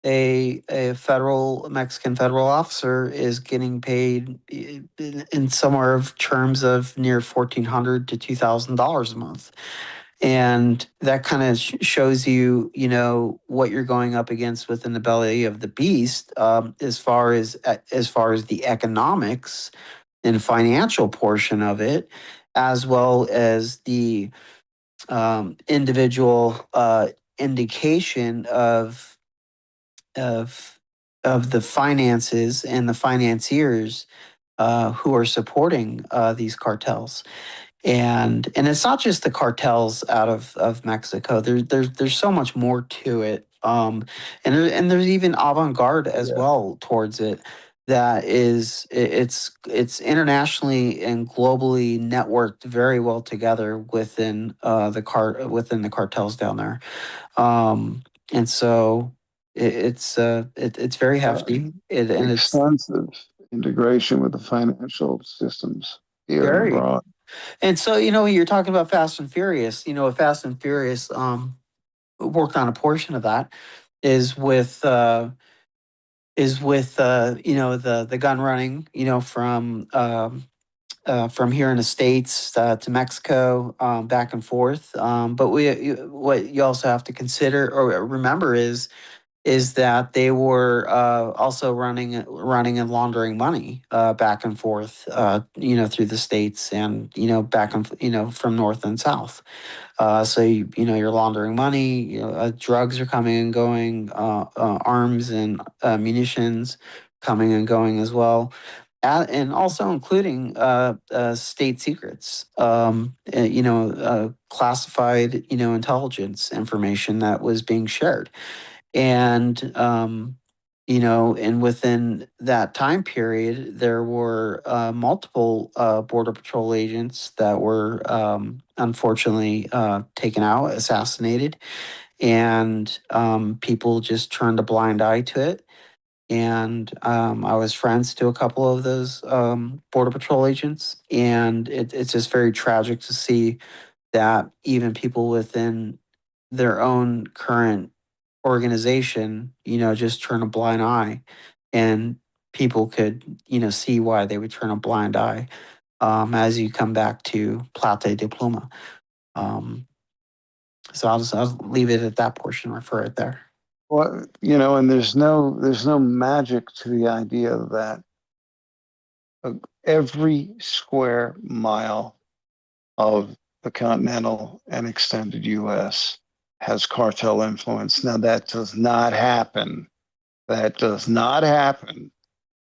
Speaker 4: a federal Mexican federal officer is getting paid in somewhere of terms of near $1,400 to $2,000 a month. And that kind of shows you, what you're going up against within the belly of the beast, as far as the economics and financial portion of it, as well as the individual indication of the finances and the financiers who are supporting these cartels. And it's not just the cartels out of Mexico. There's so much more to it. And there's even avant-garde as well towards it. That is, it's internationally and globally networked very well together within within the cartels down there. And so it's very hefty. And it's
Speaker 3: Extensive integration with the financial systems here and
Speaker 4: very.
Speaker 3: abroad.
Speaker 4: And so, you're talking about Fast and Furious. Fast and Furious worked on a portion of that is with the gun running, from here in the States to Mexico, back and forth. But what you also have to consider or remember is that they were also running and laundering money back and forth, through the states, and back and from north and south. So you're laundering money. Drugs are coming and going, arms and munitions coming and going as well. And also including state secrets, classified, intelligence information that was being shared. And and within that time period, there were multiple border patrol agents that were unfortunately taken out, assassinated, and people just turned a blind eye to it. And I was friends to a couple of those border patrol agents, and it's just very tragic to see that even people within their own current organization, just turn a blind eye, and people could, see why they would turn a blind eye, as you come back to Plata Diploma. So I'll leave it at that portion, refer it there.
Speaker 3: Well, and there's no magic to the idea that every square mile of the continental and extended US has cartel influence. Now, that does not happen. That does not happen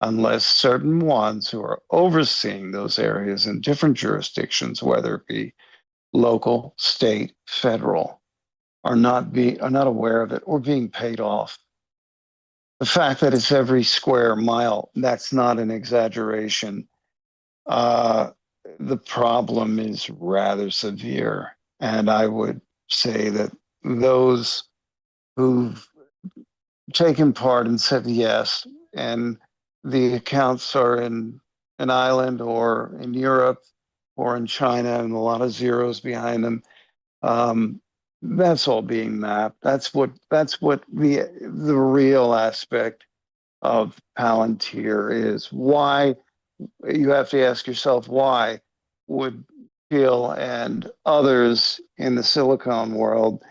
Speaker 3: unless certain ones who are overseeing those areas in different jurisdictions, whether it be local, state, federal, are not aware of it or being paid off. The fact that it's every square mile, that's not an exaggeration. The problem is rather severe. And I would say that those who've taken part and said yes, and the accounts are in an island or in Europe or in China and a lot of zeros behind them, that's all being mapped. That's what the real aspect of Palantir is. Why, you have to ask yourself, why would Phil and others in the Silicon world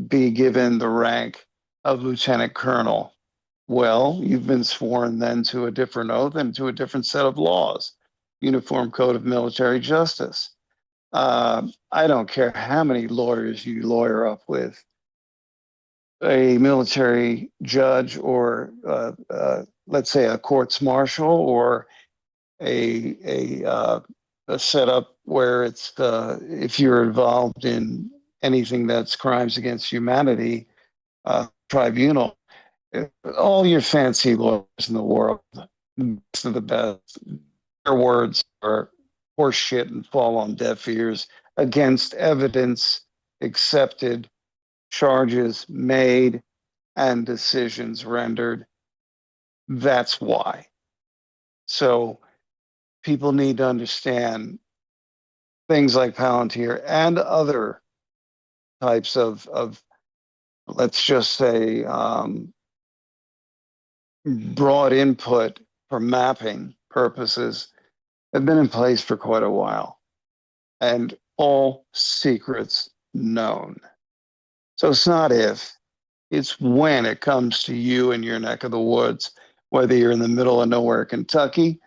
Speaker 3: be given the rank of lieutenant colonel? Well, you've been sworn then to a different oath and to a different set of laws, Uniform Code of Military Justice. I don't care how many lawyers you lawyer up with. A military judge or let's say a courts martial or a setup where it's if you're involved in anything that's crimes against humanity, tribunal, all your fancy lawyers in the world, the best of the best, their words are horse shit and fall on deaf ears against evidence accepted, charges made, and decisions rendered. That's why. So people need to understand things like Palantir and other types of let's just say, broad input for mapping purposes have been in place for quite a while, and all secrets known. So it's not if, it's when it comes to you in your neck of the woods, whether you're in the middle of nowhere, Kentucky,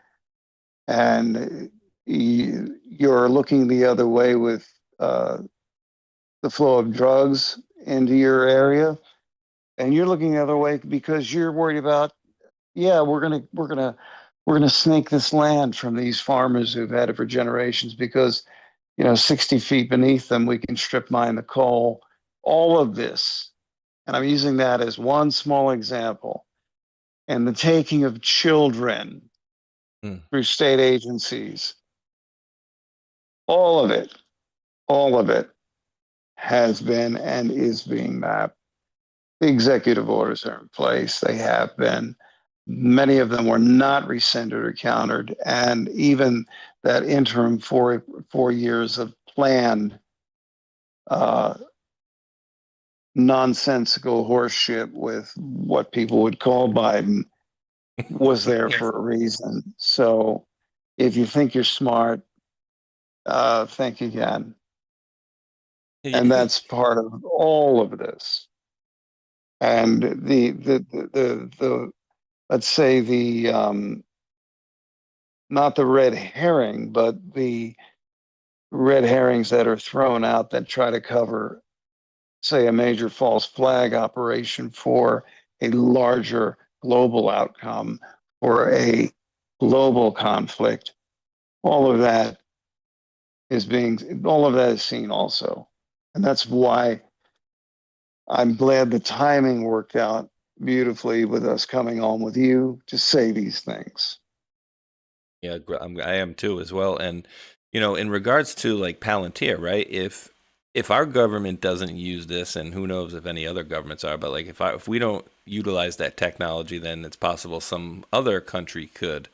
Speaker 3: and you're looking the other way with the flow of drugs into your area, and you're looking the other way because you're worried about, yeah, we're gonna snake this land from these farmers who've had it for generations because, 60 feet beneath them we can strip mine the coal. All of this, and I'm using that as one small example, and the taking of children through state agencies, all of it has been and is being mapped. The executive orders are in place. They have been. Many of them were not rescinded or countered. And even that interim 4 years of planned nonsensical horseshit with what people would call Biden was there for a reason. So if you think you're smart, think again. And that's part of all of this. And the let's say not the red herring, but the red herrings that are thrown out that try to cover, say, a major false flag operation for a larger global outcome or a global conflict. All of that is seen also. And that's why I'm glad the timing worked out beautifully with us coming on with you to say these things.
Speaker 2: Yeah, I am too as well. And, in regards to like Palantir, right? If our government doesn't use this, and who knows if any other governments are, but like if we don't utilize that technology, then it's possible some other country could.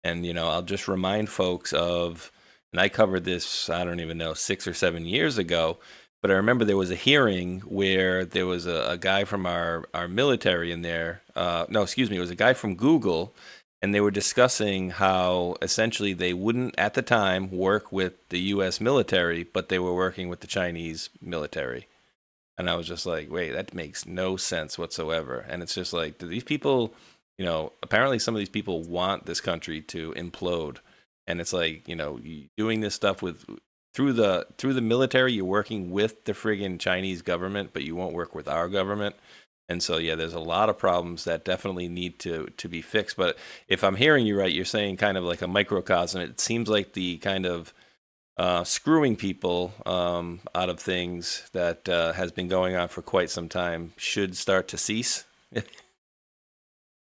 Speaker 2: And, I'll just remind folks of, and I covered this, I don't even know, 6 or 7 years ago, but I remember there was a hearing where there was a guy from our military in there. No, excuse me, it was a guy from Google, and they were discussing how essentially they wouldn't, at the time, work with the U.S. military, but they were working with the Chinese military. And I was just like, wait, that makes no sense whatsoever. And it's just like, do these people, apparently some of these people want this country to implode. And it's like, doing this stuff with through the military, you're working with the friggin' Chinese government, but you won't work with our government. And so, yeah, there's a lot of problems that definitely need to be fixed. But if I'm hearing you right, you're saying kind of like a microcosm. It seems like the kind of screwing people out of things that has been going on for quite some time should start to cease.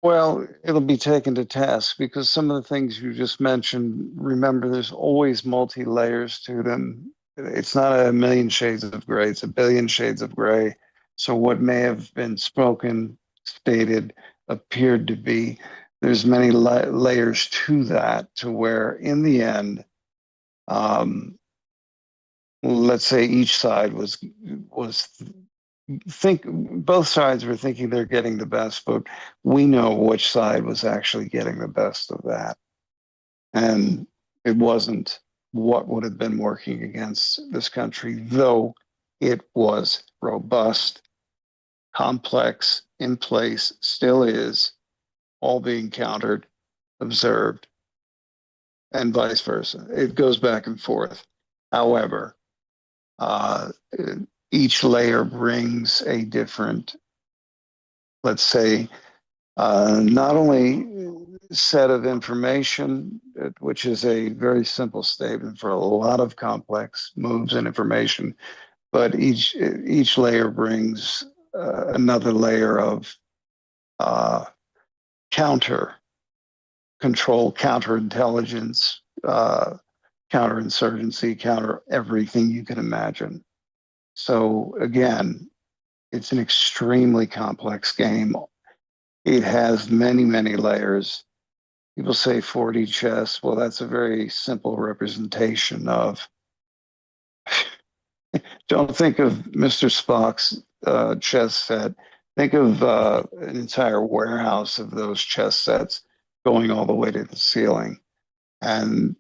Speaker 3: Well, it'll be taken to task because some of the things you just mentioned, remember, there's always multi-layers to them. It's not a million shades of gray, it's a billion shades of gray. So what may have been spoken, stated, appeared to be, there's many layers to that, to where in the end, let's say each side was both sides were thinking they're getting the best, but we know which side was actually getting the best of that. And it wasn't what would have been working against this country, though it was robust, complex, in place, still is, all being countered, observed, and vice versa. It goes back and forth. However, each layer brings a different, let's say, not only set of information, which is a very simple statement for a lot of complex moves and information, but each layer brings another layer of counter control, counterintelligence, counterinsurgency, counter everything you can imagine. So again, it's an extremely complex game. It has many, many layers. People say 4D chess. Well, that's a very simple representation of, don't think of Mr. Spock's chess set. Think of an entire warehouse of those chess sets going all the way to the ceiling. And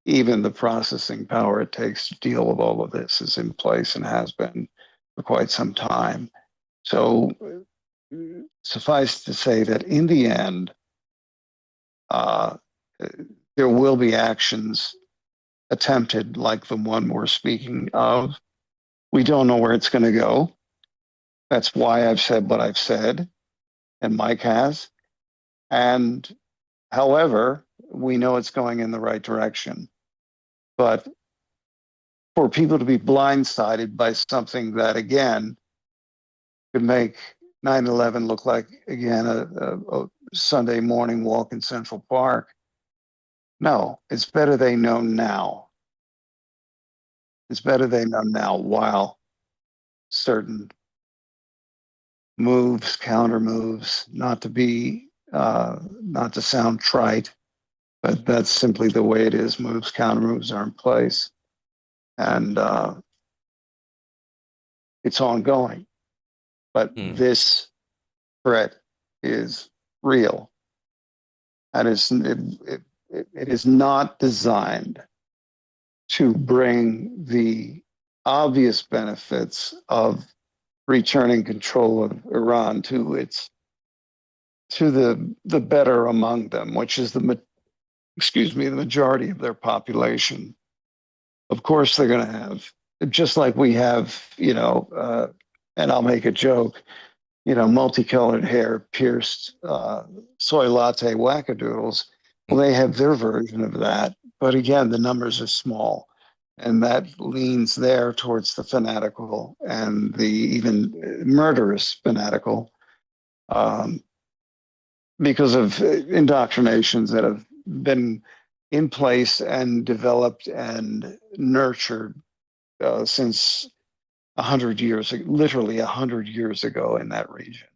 Speaker 3: even the processing power it takes to deal with all of this is in place and has been for quite some time. So suffice to say that in the end, there will be actions attempted like the one we're speaking of. We don't know where it's going to go. That's why I've said what I've said, and Mike has. And however, we know it's going in the right direction. But for people to be blindsided by something that, again, could make 9/11 look like, again, a Sunday morning walk in Central Park, no, it's better they know now. It's better they know now while certain moves, counter moves, not to sound trite, but that's simply the way it is. Moves, counter moves are in place. And it's ongoing. But this threat is real. And it is not designed to bring the obvious benefits of returning control of Iran to the better among them, which is the majority of their population. Of course, they're going to have, just like we have, and I'll make a joke, multicolored hair, pierced soy latte wackadoodles. Well, they have their version of that. But again, the numbers are small. And that leans there towards the fanatical and the even murderous fanatical because of indoctrinations that have been in place and developed and nurtured since 100 years, literally 100 years ago in that region.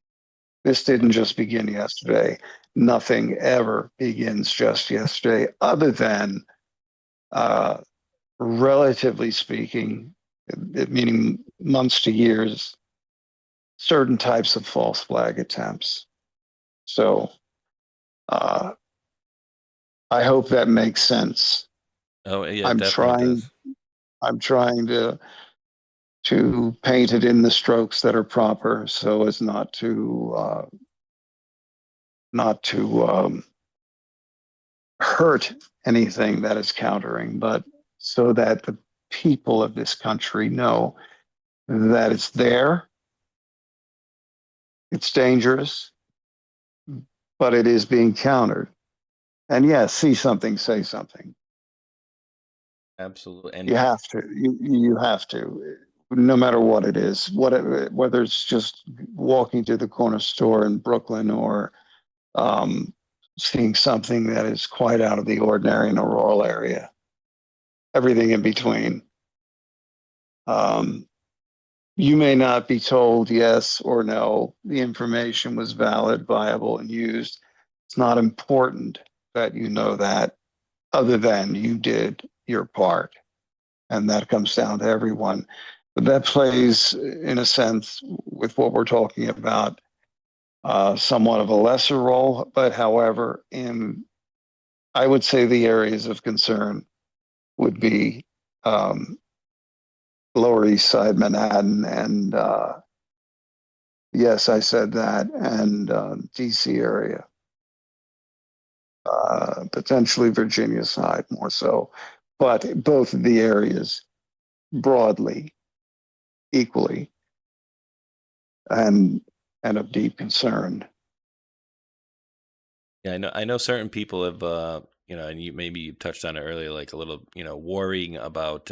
Speaker 3: This didn't just begin yesterday. Nothing ever begins just yesterday, other than, relatively speaking, meaning months to years, certain types of false flag attempts. So I hope that makes sense.
Speaker 2: Oh, yeah,
Speaker 3: I'm
Speaker 2: definitely does.
Speaker 3: I'm trying to paint it in the strokes that are proper, so as not to hurt anything that is countering, but so that the people of this country know that it's there, it's dangerous, but it is being countered. And yes, see something, say something.
Speaker 2: Absolutely. And
Speaker 3: You have to. You have to, no matter what it is. Whether it's just walking to the corner store in Brooklyn or seeing something that is quite out of the ordinary in a rural area. Everything in between. You may not be told yes or no. The information was valid, viable, and used. It's not important that you know that, other than you did your part. And that comes down to everyone. But that plays, in a sense, with what we're talking about, somewhat of a lesser role. But however, I would say the areas of concern would be Lower East Side Manhattan, and yes, I said that, and DC area, potentially Virginia side more so, but both of the areas broadly, equally, and of deep concern.
Speaker 2: yeah, I know certain people have, and you touched on it earlier, like a little, worrying about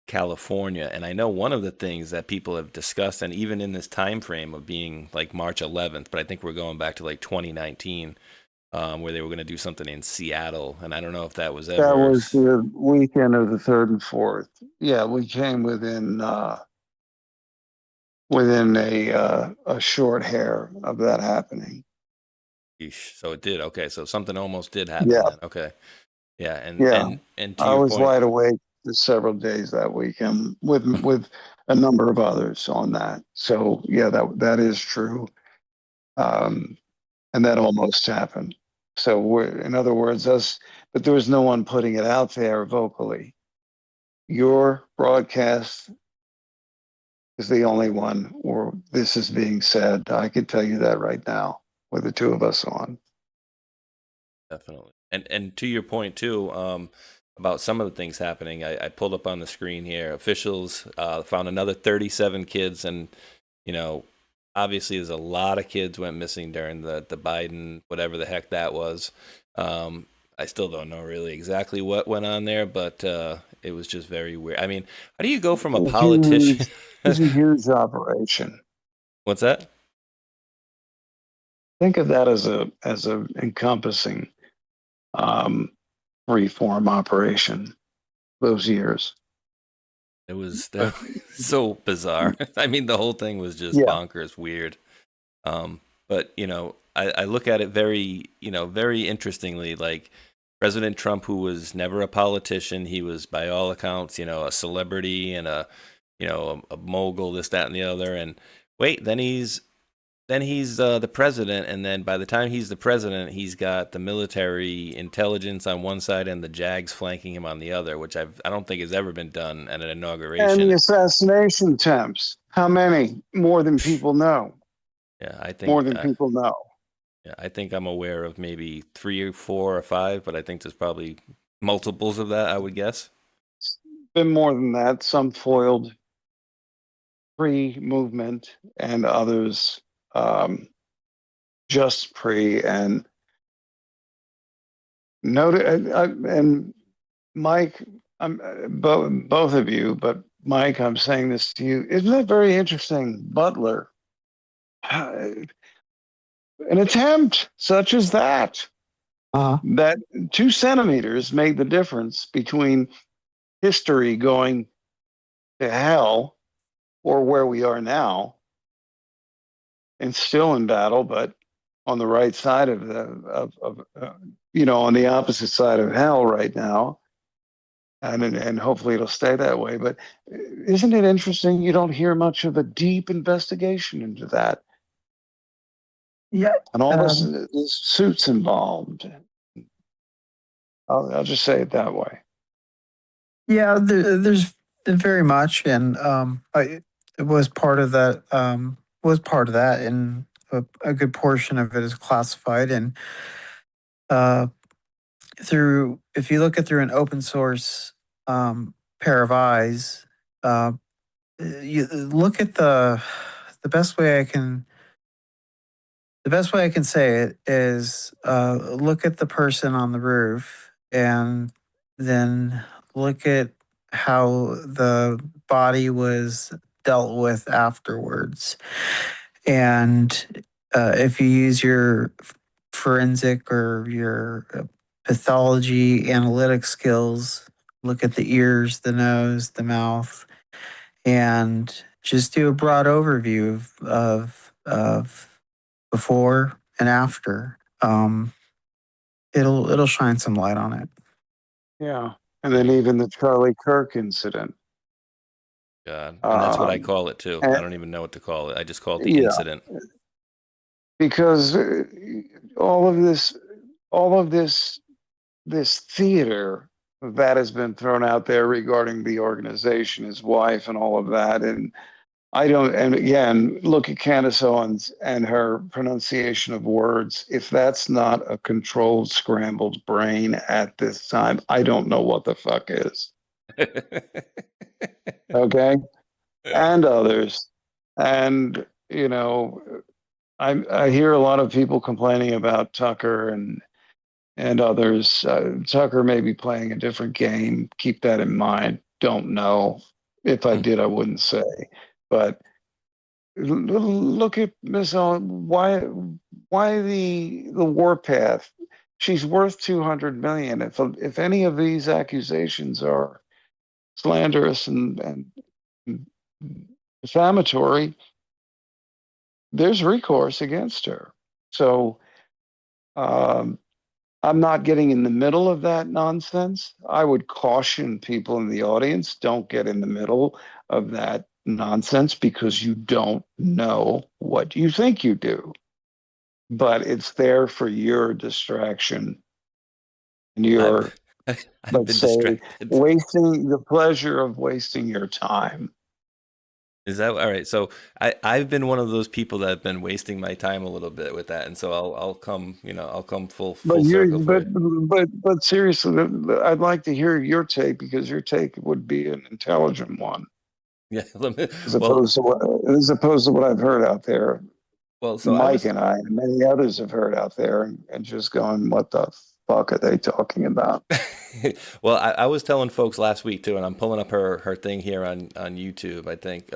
Speaker 2: California. And I know one of the things that people have discussed, and even in this time frame of being like March 11th, but I think we're going back to like 2019, where they were going to do something in Seattle. And I don't know if that was ever.
Speaker 3: That was the weekend of the 3rd and 4th. Yeah, we came within a short hair of that happening.
Speaker 2: So it did. Okay, so something almost did happen
Speaker 3: Yeah.
Speaker 2: then. Okay. Yeah, and to
Speaker 3: I
Speaker 2: your
Speaker 3: was
Speaker 2: point,
Speaker 3: wide awake for several days that weekend with a number of others on that. So yeah, that is true, and that almost happened. So in other words, but there was no one putting it out there vocally. Your broadcast is the only one where this is being said. I can tell you that right now, with the two of us on.
Speaker 2: definitely. And to your point too, about some of the things happening, I pulled up on the screen here. Officials found another 37 kids, and obviously there's a lot of kids went missing during the Biden, whatever the heck that was. I still don't know really exactly what went on there, but it was just very weird. I mean, how do you go from a politician?
Speaker 3: It's a huge operation.
Speaker 2: What's that?
Speaker 3: Think of that as a encompassing reform operation. Those years.
Speaker 2: It was so bizarre. I mean, the whole thing was just bonkers, weird. But I look at it very, very interestingly. Like President Trump, who was never a politician, he was by all accounts, a celebrity and a mogul, this, that, and the other. And wait, then he's the president, and then by the time he's the president, he's got the military intelligence on one side and the JAGs flanking him on the other, which I don't think has ever been done at an inauguration.
Speaker 3: And the assassination attempts. How many? More than people know.
Speaker 2: Yeah, I think
Speaker 3: more than people know.
Speaker 2: Yeah, I think I'm aware of maybe 3 or 4 or 5, but I think there's probably multiples of that, I would guess.
Speaker 3: It's been more than that. Some foiled pre-movement, and others just pre. And and Mike, both of you, but Mike, I'm saying this to you. Isn't that very interesting? Butler, an attempt such as that, that 2 centimeters made the difference between history going to hell or where we are now, and still in battle, but on the right side of on the opposite side of hell right now. And hopefully it'll stay that way. But isn't it interesting? You don't hear much of a deep investigation into that.
Speaker 4: Yeah.
Speaker 3: And all this suits involved. I'll just say it that way.
Speaker 4: Yeah, there's very much, and it was part of that. And a good portion of it is classified. And if you look at through an open source pair of eyes. You look at the best way I can say it is look at the person on the roof and then look at how the body was dealt with afterwards. And if you use your forensic or your pathology analytic skills, look at the ears, the nose, the mouth, and just do a broad overview of before and after. It'll shine some light on it.
Speaker 3: Yeah. And then even the Charlie Kirk incident.
Speaker 2: God, and that's what I call it too. I
Speaker 3: and-
Speaker 2: don't even know what to call it. I just call it the
Speaker 3: Yeah.
Speaker 2: incident.
Speaker 3: Because all of this theater that has been thrown out there regarding the organization, his wife, and all of that, and and again, look at Candace Owens and her pronunciation of words. If that's not a controlled, scrambled brain at this time, I don't know what the fuck is. Okay, and others, and I hear a lot of people complaining about Tucker and others. Tucker may be playing a different game. Keep that in mind. Don't know. If I did, I wouldn't say. But look at Miss Owen. Why the warpath? She's worth 200 million. If any of these accusations are slanderous and defamatory, there's recourse against her. So I'm not getting in the middle of that nonsense. I would caution people in the audience, don't get in the middle of that nonsense because you don't know what you think you do. But it's there for your distraction and your,
Speaker 2: I've
Speaker 3: let's
Speaker 2: been
Speaker 3: say,
Speaker 2: distracted.
Speaker 3: wasting the pleasure of wasting your time.
Speaker 2: Is that all right? So I've been one of those people that have been wasting my time a little bit with that, and so I'll come, I'll come full circle for you.
Speaker 3: But seriously, I'd like to hear your take because your take would be an intelligent one.
Speaker 2: Yeah,
Speaker 3: As opposed to what I've heard out there.
Speaker 2: so
Speaker 3: Mike and I and many others have heard out there and just going, what the fuck are they talking about?
Speaker 2: Well, I was telling folks last week too, and I'm pulling up her thing here on YouTube, I think.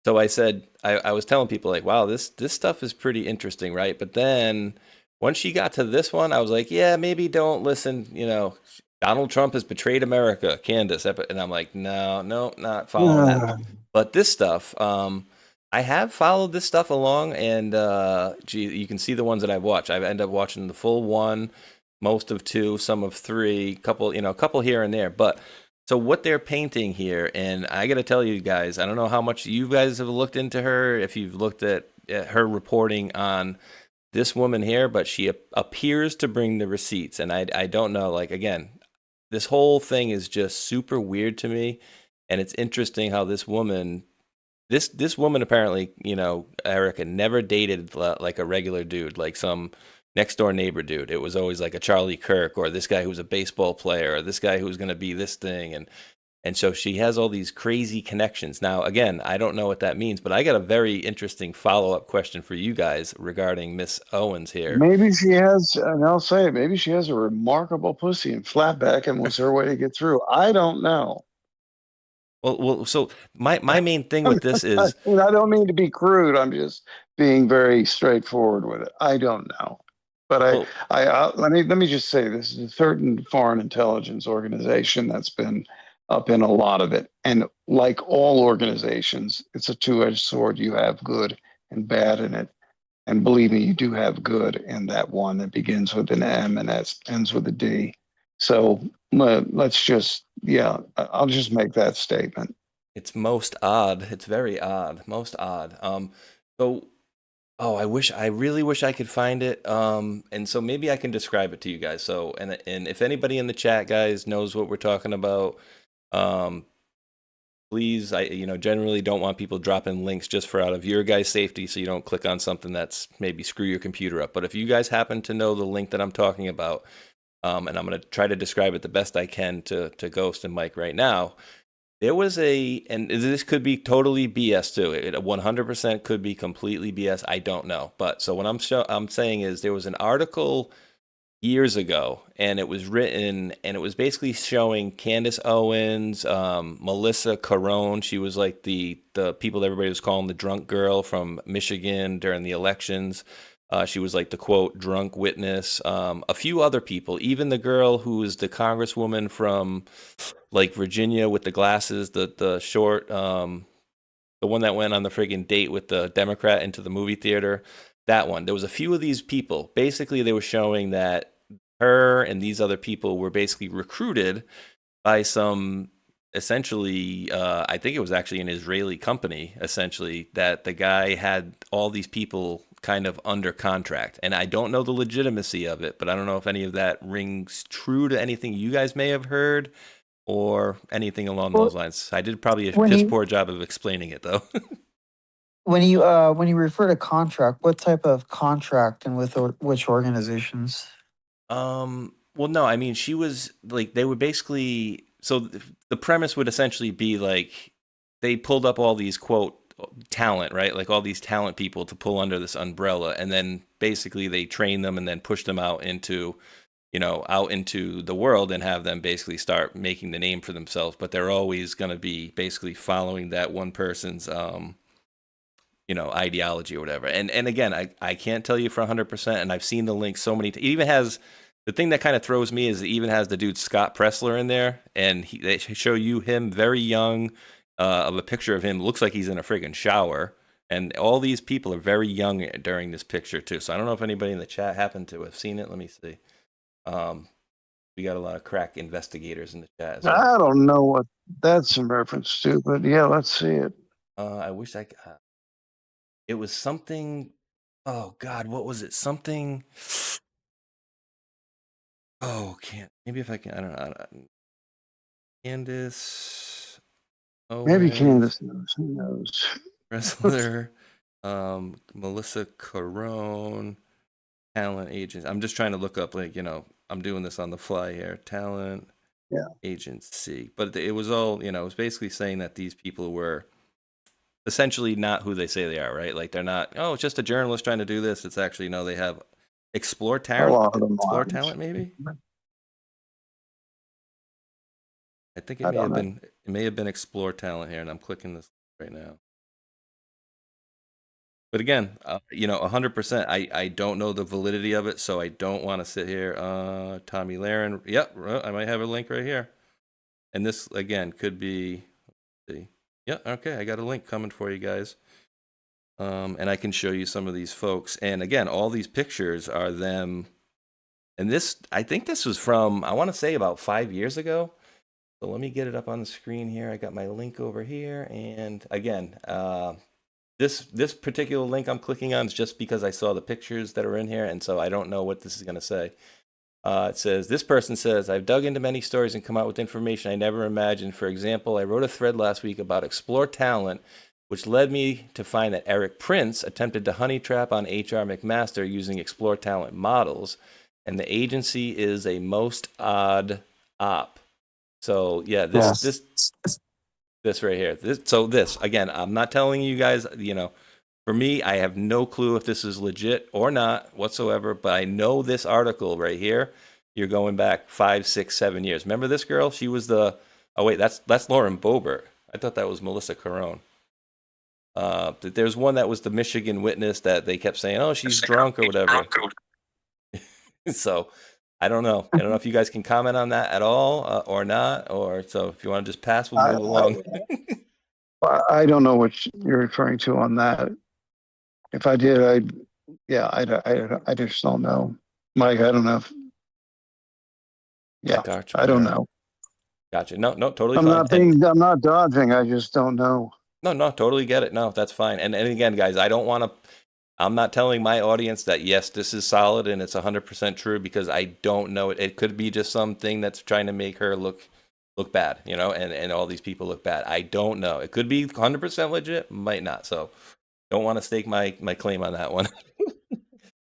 Speaker 2: So I said I was telling people like, wow, this stuff is pretty interesting, right? But then once she got to this one, I was like, yeah, maybe don't listen. Donald Trump has betrayed America, Candace, and I'm like, no, not following that. But this stuff, I have followed this stuff along, and you can see the ones that I've watched. I've ended up watching the full one, most of two, some of three, a couple here and there. But so what they're painting here, and I got to tell you guys, I don't know how much you guys have looked into her, if you've looked at her reporting on this woman here, but she appears to bring the receipts, and I don't know. Like again, this whole thing is just super weird to me, and it's interesting how this woman. This woman apparently, Erica never dated like a regular dude, like some next door neighbor dude. It was always like a Charlie Kirk or this guy who's a baseball player or this guy who's going to be this thing. And so she has all these crazy connections. Now, again, I don't know what that means, but I got a very interesting follow-up question for you guys regarding Miss Owens here.
Speaker 3: Maybe she has, and I'll say it, maybe she has a remarkable pussy and flatback and was her way to get through. I don't know.
Speaker 2: Well, so my main thing with this is
Speaker 3: I don't mean to be crude. I'm just being very straightforward with it. I don't know, but let me just say this is a certain foreign intelligence organization that's been up in a lot of it, and like all organizations, it's a two-edged sword. You have good and bad in it, and believe me, you do have good in that one that begins with an M and that ends with a D. So let's just, I'll just make that statement.
Speaker 2: It's most odd. It's very odd. Most odd. I really wish I could find it. And so maybe I can describe it to you guys. So, and if anybody in the chat, guys, knows what we're talking about, please, I generally don't want people dropping links just for out of your guys' safety, so you don't click on something that's maybe screw your computer up. But if you guys happen to know the link that I'm talking about, and I'm going to try to describe it the best I can to Ghost and Mike right now. There was and this could be totally BS too. It 100% could be completely BS. I don't know. But so what I'm saying is there was an article years ago, and it was written, and it was basically showing Candace Owens, Melissa Carone. She was like the people that everybody was calling the drunk girl from Michigan during the elections. She was like the quote drunk witness. A few other people, even the girl who was the congresswoman from like Virginia with the glasses, the short, the one that went on the friggin' date with the Democrat into the movie theater. That one. There was a few of these people. Basically, they were showing that her and these other people were basically recruited by some, essentially, I think it was actually an Israeli company, essentially, that the guy had all these people kind of under contract. And I don't know the legitimacy of it, but I don't know if any of that rings true to anything you guys may have heard or anything along those lines. I did probably a piss poor job of explaining it, though.
Speaker 4: When you refer to contract, what type of contract and with which organizations?
Speaker 2: Well, no, I mean, she was like, they would basically, so the premise would essentially be like, they pulled up all these quote talent, right? Like all these talent people to pull under this umbrella. And then basically they train them and then push them out into, out into the world and have them basically start making the name for themselves. But they're always going to be basically following that one person's, ideology or whatever. And again, I can't tell you for 100%. And I've seen the link so many. It even has, the thing that kind of throws me is it even has the dude Scott Pressler in there, and they show him very young, of a picture of him. Looks like he's in a friggin' shower, and all these people are very young during this picture too. So I don't know if anybody in the chat happened to have seen it. Let me see. We got a lot of crack investigators in the chat as well.
Speaker 3: I don't know what that's in reference to, but yeah, let's see it.
Speaker 2: I wish it was something. Oh God, what was it? Something. Oh, maybe if I can, I don't know. Candace.
Speaker 3: Maybe Candace knows. Who knows?
Speaker 2: Wrestler. Melissa Carone. Talent agents. I'm just trying to look up, like, I'm doing this on the fly here. Talent agency. But it was all, it was basically saying that these people were essentially not who they say they are, right? Like, they're not, it's just a journalist trying to do this. It's actually, no, they have explore talent, maybe. I think it may have been explore talent here, and I'm clicking this right now. But again, 100%. I don't know the validity of it, so I don't want to sit here. Tommy Lahren. Yep, I might have a link right here. And this again could be. Let's see. Yeah, okay, I got a link coming for you guys. And I can show you some of these folks. And again, all these pictures are them. And this, I think this was from, I want to say about 5 years ago. So let me get it up on the screen here. I got my link over here. And again, this particular link I'm clicking on is just because I saw the pictures that are in here. And so I don't know what this is going to say. It says, this person says, I've dug into many stories and come out with information I never imagined. For example, I wrote a thread last week about Explore Talent, which led me to find that Eric Prince attempted to honey trap on H.R. McMaster using Explore Talent models. And the agency is a most odd op. So yeah, this right here. This again, I'm not telling you guys, for me, I have no clue if this is legit or not whatsoever, but I know this article right here, you're going back 5, 6, 7 years. Remember this girl? She was that's Lauren Boebert. I thought that was Melissa Carone. There's one that was the Michigan witness that they kept saying, oh, she's drunk or whatever. So I don't know. I don't know if you guys can comment on that at all or not. Or so if you want to just pass, we'll move along.
Speaker 3: I don't know what you're referring to on that. If I did, I just don't know. Mike, I don't know. Gotcha. I don't know.
Speaker 2: Gotcha. No, totally fine.
Speaker 3: I'm not dodging. I just don't know.
Speaker 2: No, totally get it. No, that's fine. And again, guys, I'm not telling my audience that, yes, this is solid and it's 100% true because I don't know it. It could be just something that's trying to make her look bad, and all these people look bad. I don't know. It could be 100% legit, might not. So don't want to stake my claim on that one.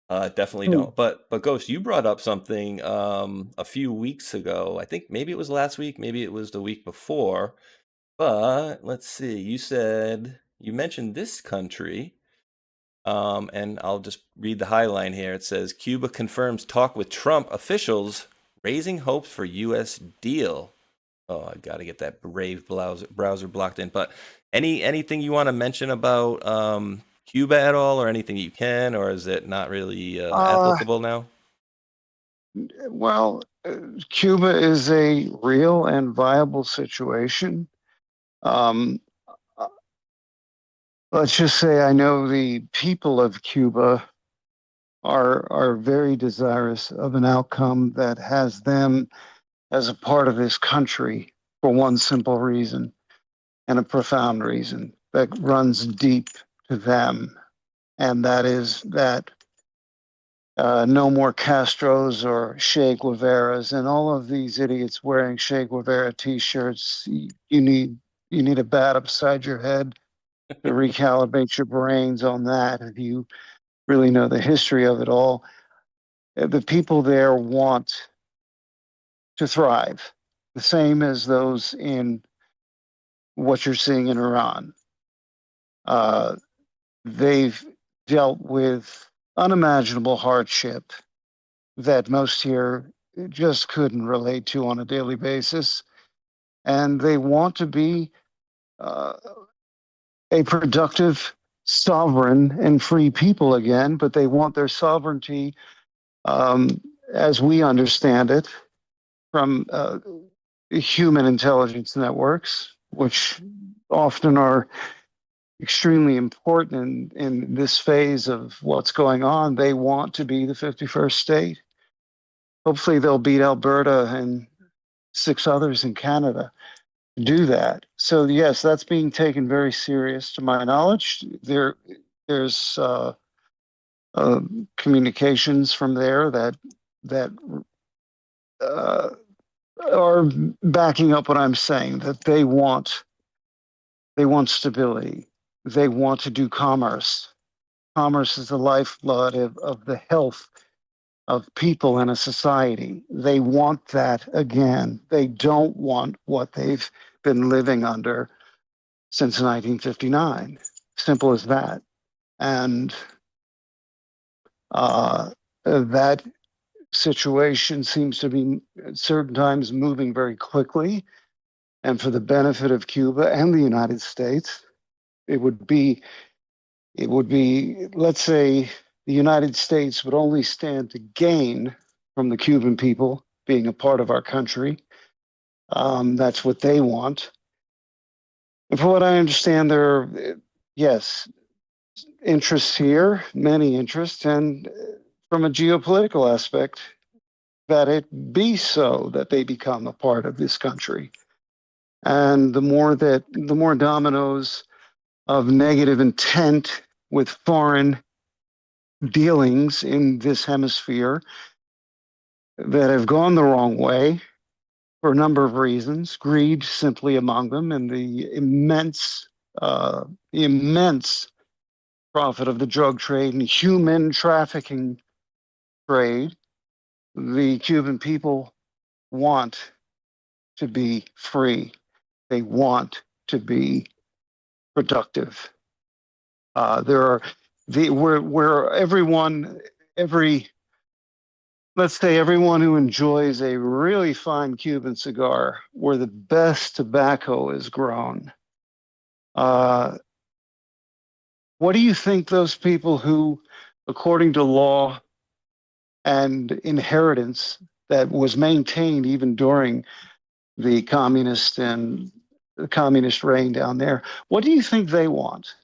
Speaker 2: Definitely don't. But Ghost, you brought up something a few weeks ago. I think maybe it was last week, maybe it was the week before. But let's see. You mentioned this country. And I'll just read the highline here. It says Cuba confirms talk with Trump officials, raising hopes for U.S. deal. Oh, I got to get that Brave browser blocked in. But anything you want to mention about Cuba at all, or anything you can, or is it not really applicable now?
Speaker 3: Well, Cuba is a real and viable situation. Let's just say I know the people of Cuba are very desirous of an outcome that has them as a part of this country for one simple reason, and a profound reason that runs deep to them. And that is that no more Castros or Che Guevaras, and all of these idiots wearing Che Guevara t-shirts. You need a bat upside your head to recalibrate your brains on that if you really know the history of it all. The people there want to thrive, the same as those in what you're seeing in Iran. They've dealt with unimaginable hardship that most here just couldn't relate to on a daily basis. And they want to be a productive, sovereign, and free people again, but they want their sovereignty, as we understand it, from human intelligence networks, which often are extremely important in this phase of what's going on. They want to be the 51st state. Hopefully they'll beat Alberta and 6 others in Canada to do that. So yes, that's being taken very serious to my knowledge. There's communications from there that are backing up what I'm saying, that they want stability. They want to do commerce. Commerce is the lifeblood of the health of people in a society. They want that again. They don't want what they've been living under since 1959. Simple as that. And that situation seems to be at certain times moving very quickly. And for the benefit of Cuba and the United States, it would be, let's say, the United States would only stand to gain from the Cuban people being a part of our country. That's what they want. And for what I understand, there are, yes, interests here, many interests, and from a geopolitical aspect, that it be so that they become a part of this country. And the more dominoes of negative intent with foreign dealings in this hemisphere that have gone the wrong way for a number of reasons, greed simply among them, and the immense profit of the drug trade and human trafficking trade. The Cuban people want to be free. They want to be productive. Where let's say everyone who enjoys a really fine Cuban cigar, where the best tobacco is grown. What do you think those people who, according to law and inheritance that was maintained even during the communist reign down there, what do you think they want?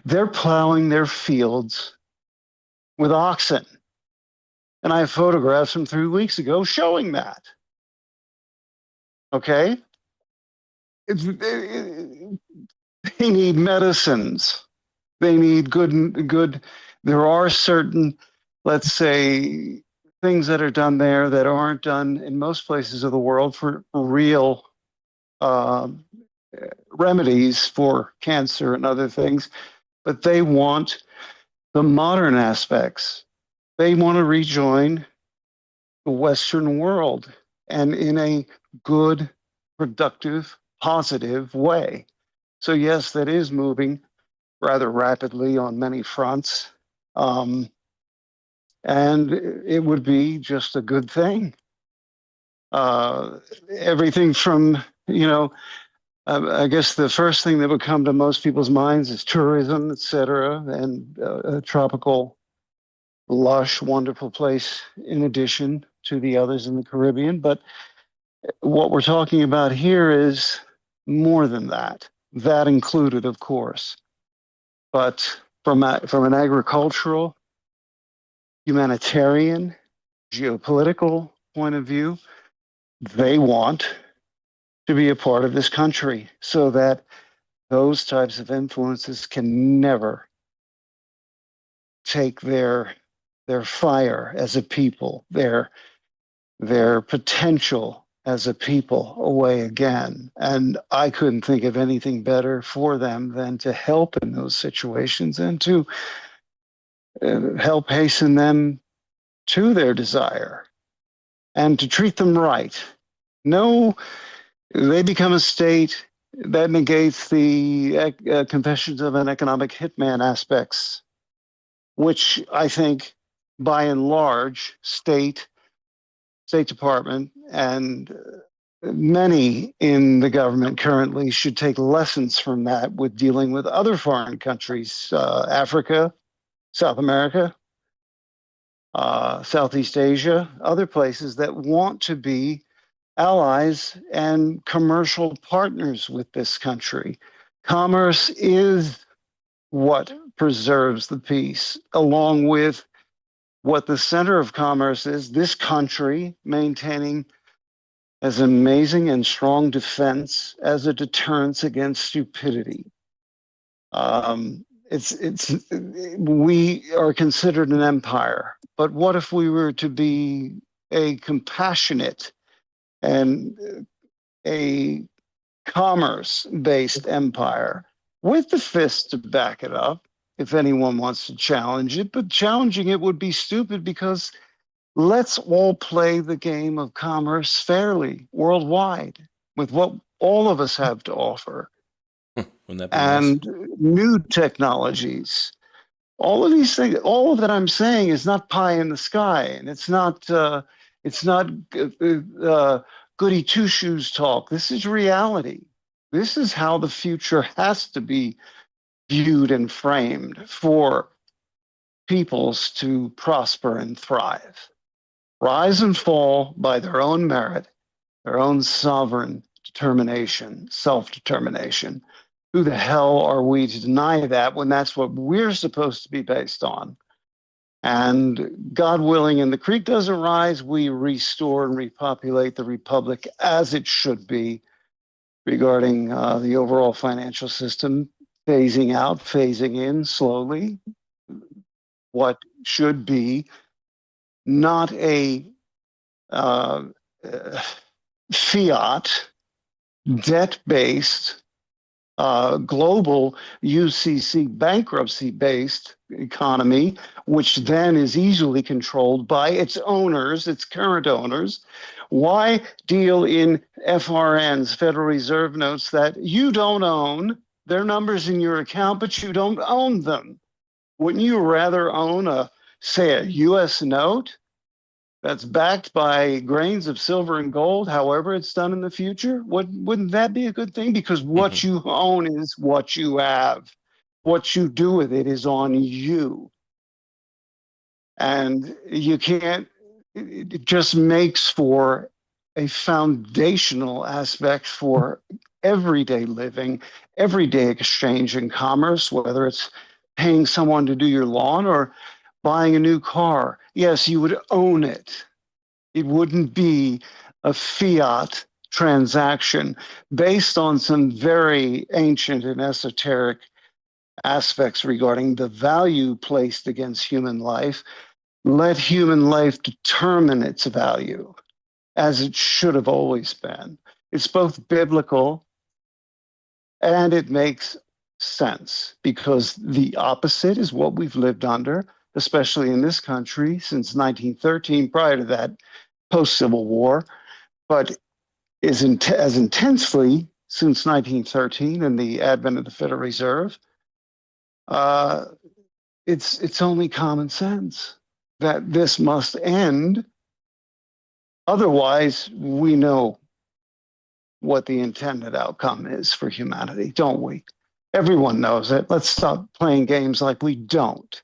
Speaker 3: They're plowing their fields with oxen. And I have photographs from 3 weeks ago showing that. Okay? They need medicines. They need good. There are certain, let's say, things that are done there that aren't done in most places of the world for real remedies for cancer and other things. But they want the modern aspects. They want to rejoin the Western world, and in a good, productive, positive way. So yes, that is moving rather rapidly on many fronts. And it would be just a good thing. Everything from, I guess the first thing that would come to most people's minds is tourism, et cetera, and a tropical, lush, wonderful place in addition to the others in the Caribbean. But what we're talking about here is more than that. That included, of course. But from an agricultural, humanitarian, geopolitical point of view, they want to be a part of this country so that those types of influences can never take their fire as a people, their potential as a people away again. And I couldn't think of anything better for them than to help in those situations and to help hasten them to their desire and to treat them right. No, they become a state that negates the confessions of an economic hitman aspects, which I think by and large State Department and many in the government currently should take lessons from that with dealing with other foreign countries, Africa, South America, Southeast Asia, other places that want to be allies and commercial partners with this country. Commerce is what preserves the peace, along with what the center of commerce is, this country maintaining as amazing and strong defense as a deterrence against stupidity. We are considered an empire, but what if we were to be a compassionate and a commerce-based empire with the fists to back it up if anyone wants to challenge it? But challenging it would be stupid, because let's all play the game of commerce fairly worldwide with what all of us have to offer.
Speaker 2: Wouldn't that be
Speaker 3: and
Speaker 2: nice?
Speaker 3: New technologies. All of these things, all of that I'm saying is not pie in the sky, and it's not goody two shoes talk. This is reality. This is how the future has to be viewed and framed for peoples to prosper and thrive, rise and fall by their own merit, their own sovereign determination, self-determination. Who the hell are we to deny that when that's what we're supposed to be based on? And God willing, and the creek doesn't rise, we restore and repopulate the republic as it should be, regarding the overall financial system, phasing out, phasing in slowly what should be not a fiat, debt-based, global UCC bankruptcy-based economy, which then is easily controlled by its owners, its current owners. Why deal in FRNs, Federal Reserve notes, that you don't own? They're numbers in your account, but you don't own them. Wouldn't you rather own say a US note that's backed by grains of silver and gold, however it's done in the future? Wouldn't that be a good thing? Because what you own is what you have. What you do with it is on you. And you can't, it just makes for a foundational aspect for everyday living, everyday exchange and commerce, whether it's paying someone to do your lawn or buying a new car. Yes, you would own it. It wouldn't be a fiat transaction based on some very ancient and esoteric aspects regarding the value placed against human life. Let human life determine its value, as it should have always been. It's both biblical and it makes sense, because the opposite is what we've lived under, especially in this country since 1913, prior to that, post-Civil War, but is as intensely since 1913 and the advent of the Federal Reserve, it's only common sense that this must end. Otherwise, we know what the intended outcome is for humanity, don't we? Everyone knows it. Let's stop playing games like we don't.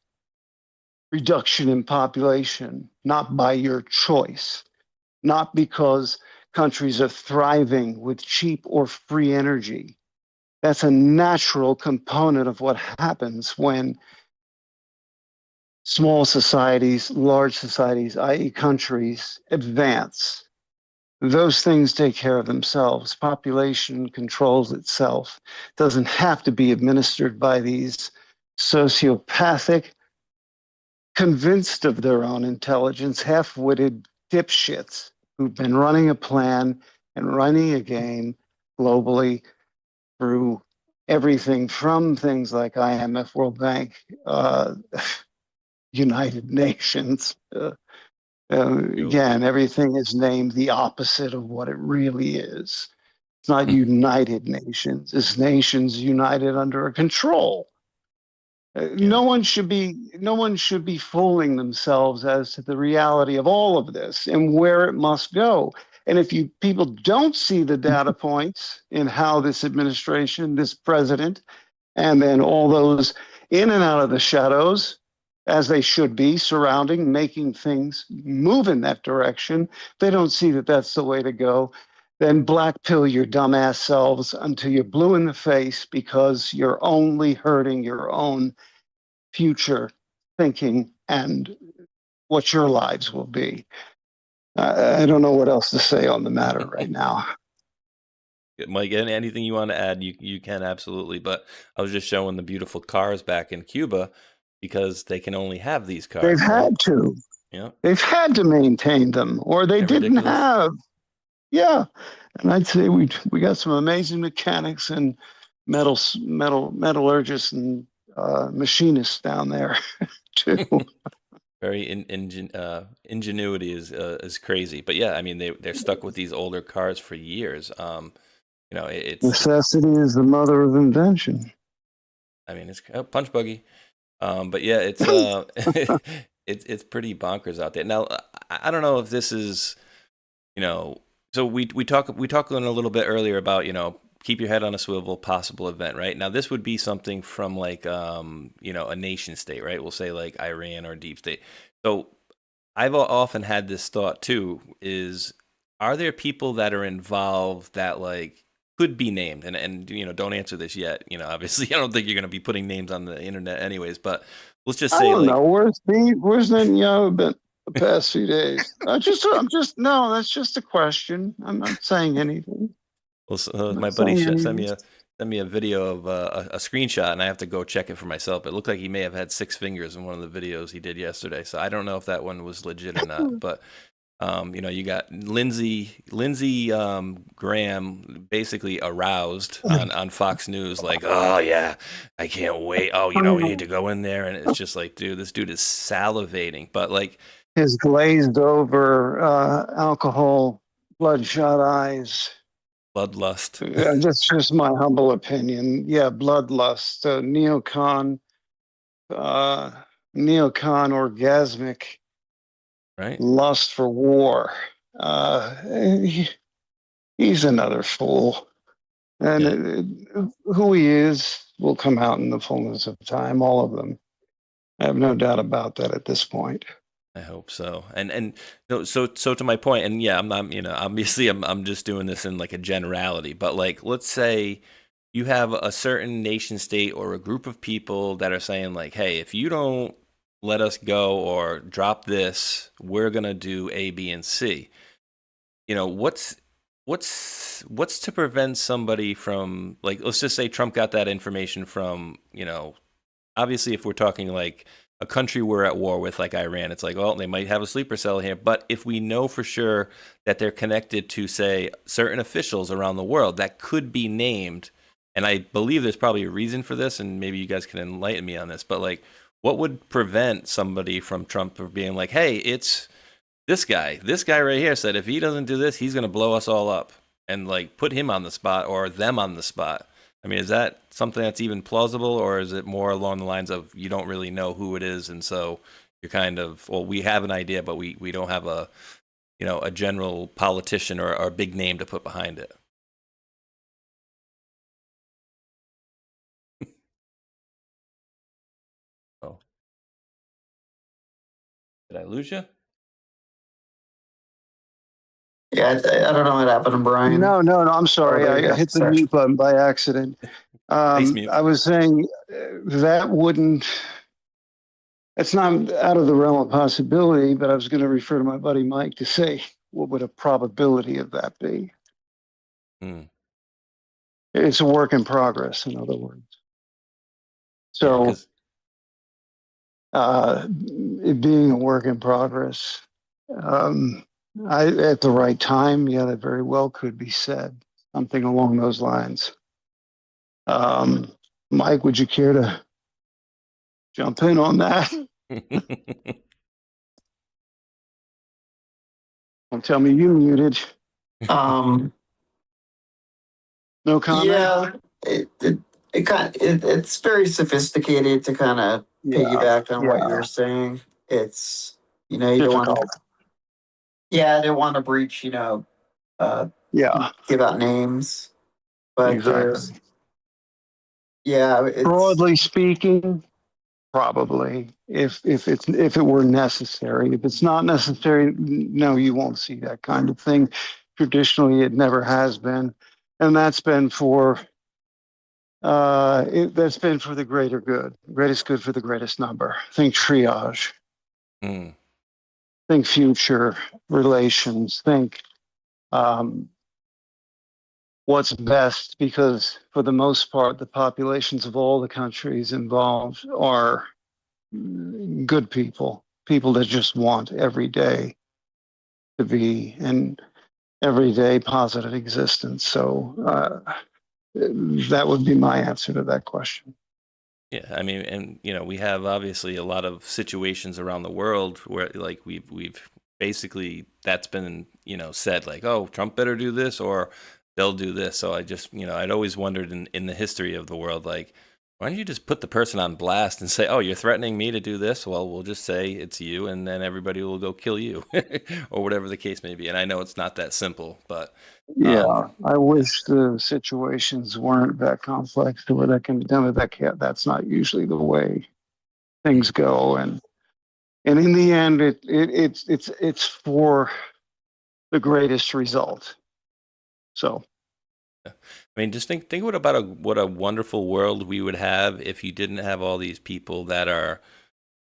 Speaker 3: Reduction in population, not by your choice, not because countries are thriving with cheap or free energy. That's a natural component of what happens when small societies, large societies, i.e. countries, advance. Those things take care of themselves. Population controls itself. Doesn't have to be administered by these sociopathic, convinced of their own intelligence, half-witted dipshits who've been running a plan and running a game globally through everything from things like IMF, World Bank, United Nations. Again, everything is named the opposite of what it really is. It's not United Nations. It's nations united under a control. No one should be fooling themselves as to the reality of all of this and where it must go. And if people don't see the data points in how this administration, this president, and then all those in and out of the shadows, as they should be, surrounding, making things move in that direction, they don't see that that's the way to go, then black pill your dumbass selves until you're blue in the face because you're only hurting your own future thinking and what your lives will be. I don't know what else to say on the matter right now.
Speaker 2: Mike, anything you want to add, you can absolutely. But I was just showing the beautiful cars back in Cuba because they can only have these cars.
Speaker 3: They've had to.
Speaker 2: Yeah.
Speaker 3: They've had to maintain them, or they didn't have. Yeah. And I'd say we got some amazing mechanics and metallurgists and machinists down there too.
Speaker 2: Very ingenuity is crazy, but yeah, I mean they're stuck with these older cars for years. It's
Speaker 3: necessity is the mother of invention.
Speaker 2: I mean, it's punch buggy, but yeah, it's it's pretty bonkers out there. Now, I don't know if this is, so we talked a little bit earlier about keep your head on a swivel, possible event, right? Now, this would be something from like, a nation state, right? We'll say like Iran or deep state. So I've often had this thought too, are there people that are involved that like could be named? And don't answer this yet. Obviously I don't think you're going to be putting names on the internet anyways, but let's just say, I don't
Speaker 3: know, where's Netanyahu been the past few days? That's just a question. I'm not saying anything.
Speaker 2: Well, my buddy sent me a video of a screenshot, and I have to go check it for myself. It looked like he may have had 6 fingers in one of the videos he did yesterday, so I don't know if that one was legit or not. But you got Lindsey Graham basically aroused on Fox News, like, oh yeah, I can't wait. Oh, we need to go in there, and it's just like, dude, this dude is salivating, but like
Speaker 3: his glazed over alcohol, bloodshot eyes.
Speaker 2: Bloodlust.
Speaker 3: That's just my humble opinion. Yeah, bloodlust. Neocon orgasmic,
Speaker 2: right?
Speaker 3: Lust for war. He's another fool. And who he is will come out in the fullness of time, all of them. I have no doubt about that at this point.
Speaker 2: I hope so. And so to my point, and yeah, I'm not, obviously I'm just doing this in like a generality, but like, let's say you have a certain nation state or a group of people that are saying like, hey, if you don't let us go or drop this, we're going to do A, B, and C. What's to prevent somebody from, like, let's just say Trump got that information from, obviously if we're talking like a country we're at war with, like Iran, it's like, well, they might have a sleeper cell here. But if we know for sure that they're connected to, say, certain officials around the world that could be named, and I believe there's probably a reason for this, and maybe you guys can enlighten me on this, but like, what would prevent somebody from Trump from being like, hey, it's this guy right here said if he doesn't do this, he's going to blow us all up. and like put him on the spot or them on the spot. I mean, is that something that's even plausible, or is it more along the lines of you don't really know who it is, and so you're kind of, well, we have an idea, but we don't have a, you know, a general politician or a big name to put behind it. Oh, did I lose you?
Speaker 4: Yeah, I don't know what happened to Brian.
Speaker 3: No, I'm sorry.
Speaker 4: there you
Speaker 3: I
Speaker 4: go.
Speaker 3: hit the
Speaker 4: Sorry.
Speaker 3: mute button by accident.
Speaker 2: Nice mute.
Speaker 3: I was saying that wouldn't, it's not out of the realm of possibility, but I was going to refer to my buddy Mike to say, what would a probability of that be? It's a work in progress, in other words. So, it being a work in progress, at the right time, yeah, that very well could be said. Something along those lines. Mike, would you care to jump in on that? Don't tell me you muted.
Speaker 4: Um,
Speaker 3: No comment?
Speaker 4: yeah, it's very sophisticated to kind of piggyback on what you're saying. It's, you know, you don't want to, I didn't want to breach, you know, give out names, but
Speaker 3: exactly.
Speaker 4: It's,
Speaker 3: broadly speaking, probably if it were necessary. If it's not necessary, no, you won't see that kind of thing. Traditionally, it never has been, and that's been for the greater good, greatest good for the greatest number. Think triage. Think future relations. Think what's best, because for the most part, the populations of all the countries involved are good people, people that just want every day to be an everyday positive existence. So that would be my answer to that question.
Speaker 2: Yeah, I mean, and you know, we have obviously a lot of situations around the world where, like, we've basically, that's been, you know, said like, oh, Trump better do this or they'll do this. So I just, you know, I'd always wondered in the history of the world, like, why don't you just put the person on blast and say, oh, you're threatening me to do this? Well, we'll just say it's you, and then everybody will go kill you, or whatever the case may be. And I know it's not that simple, but
Speaker 3: yeah, I wish the situations weren't that complex to where that can be done. But that's not usually the way things go, and in the end, it's for the greatest result. So,
Speaker 2: I mean, just think about what a wonderful world we would have if you didn't have all these people that are.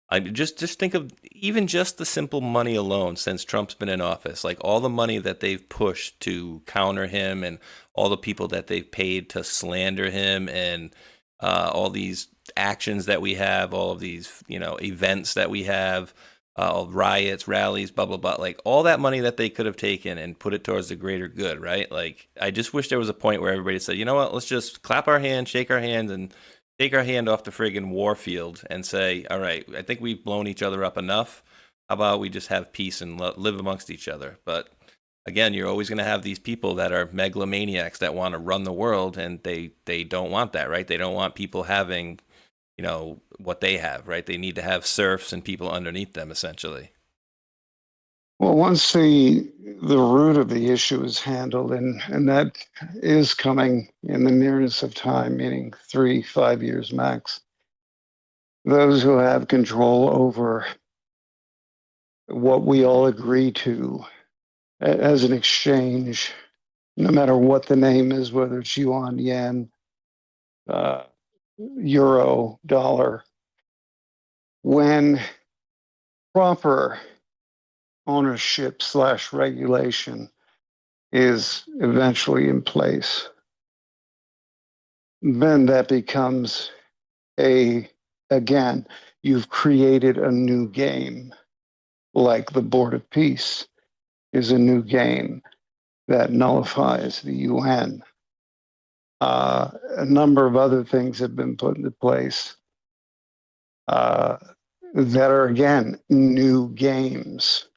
Speaker 2: I just think of even just the simple money alone since Trump's been in office, like all the money that they've pushed to counter him, and all the people that they've paid to slander him, and all these actions that we have, all of these, you know, events that we have. Riots, rallies, blah, blah, blah, like all that money that they could have taken and put it towards the greater good, right? Like, I just wish there was a point where everybody said, you know what, let's just clap our hands, shake our hands, and take our hand off the friggin' war field and say, all right, I think we've blown each other up enough. How about we just have peace and live amongst each other? But again, you're always going to have these people that are megalomaniacs that want to run the world, and they don't want that, right? They don't want people having, you know, what they have, right? They need to have serfs and people underneath them, essentially.
Speaker 3: Well, once the root of the issue is handled, and that is coming in the nearness of time, meaning 3-5 years max, those who have control over what we all agree to as an exchange, no matter what the name is, whether it's yuan, yen, euro, dollar, when proper ownership / regulation is eventually in place, then that becomes again, you've created a new game, like the Board of Peace is a new game that nullifies the UN. A number of other things have been put into place that are, again, new games.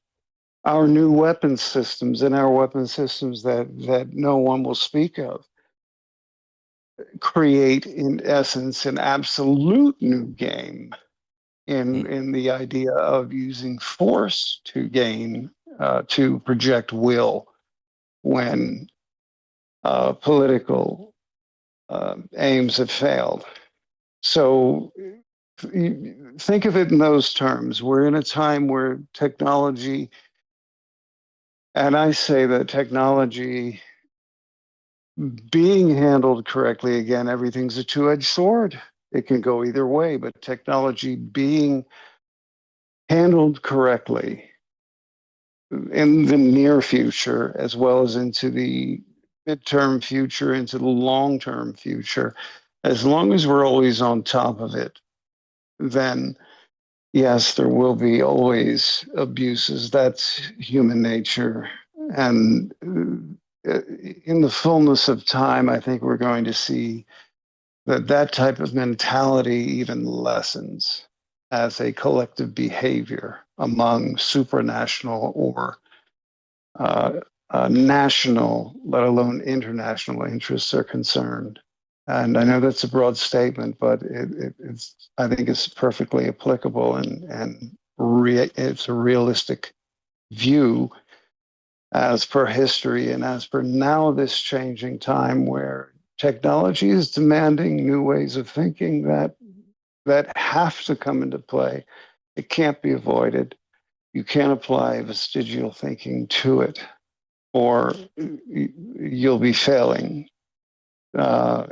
Speaker 3: our new weapon systems and our weapon systems that no one will speak of create, in essence, an absolute new game in the idea of using force to gain, to project will when political aims have failed. So think of it in those terms. We're in a time where technology, and I say that technology being handled correctly, again, everything's a two-edged sword. It can go either way, but technology being handled correctly in the near future, as well as into the midterm future, into the long-term future, as long as we're always on top of it, then yes, there will be always abuses. That's human nature. And in the fullness of time, I think we're going to see that type of mentality even lessens as a collective behavior among supranational or national, let alone international interests are concerned. And I know that's a broad statement, but it's, I think it's perfectly applicable, and it's a realistic view as per history and as per now this changing time where technology is demanding new ways of thinking that have to come into play. It can't be avoided. You can't apply vestigial thinking to it, or you'll be failing.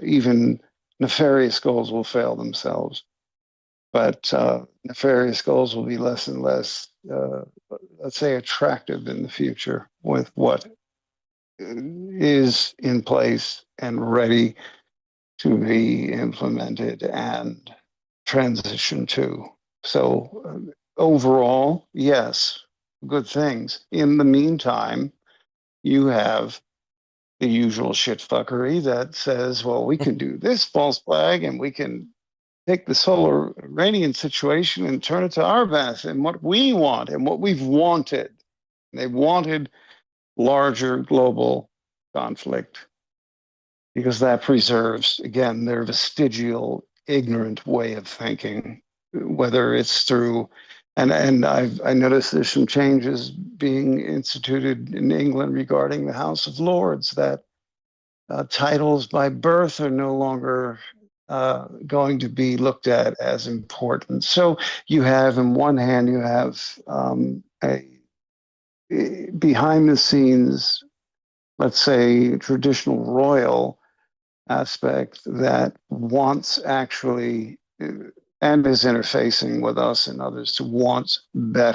Speaker 3: Even nefarious goals will fail themselves, but nefarious goals will be less and less, let's say, attractive in the future with what is in place and ready to be implemented and transitioned to. So overall, yes, good things. In the meantime, you have the usual shitfuckery that says, well, we can do this false flag and we can take this whole Iranian situation and turn it to our benefit and what we want and what we've wanted. They wanted larger global conflict because that preserves, again, their vestigial, ignorant way of thinking, whether it's through, and I noticed there's some changes being instituted in England regarding the House of Lords, that titles by birth are no longer going to be looked at as important. So you have, in one hand, you have a behind the scenes, let's say, traditional royal aspect that wants actually and is interfacing with us and others to want better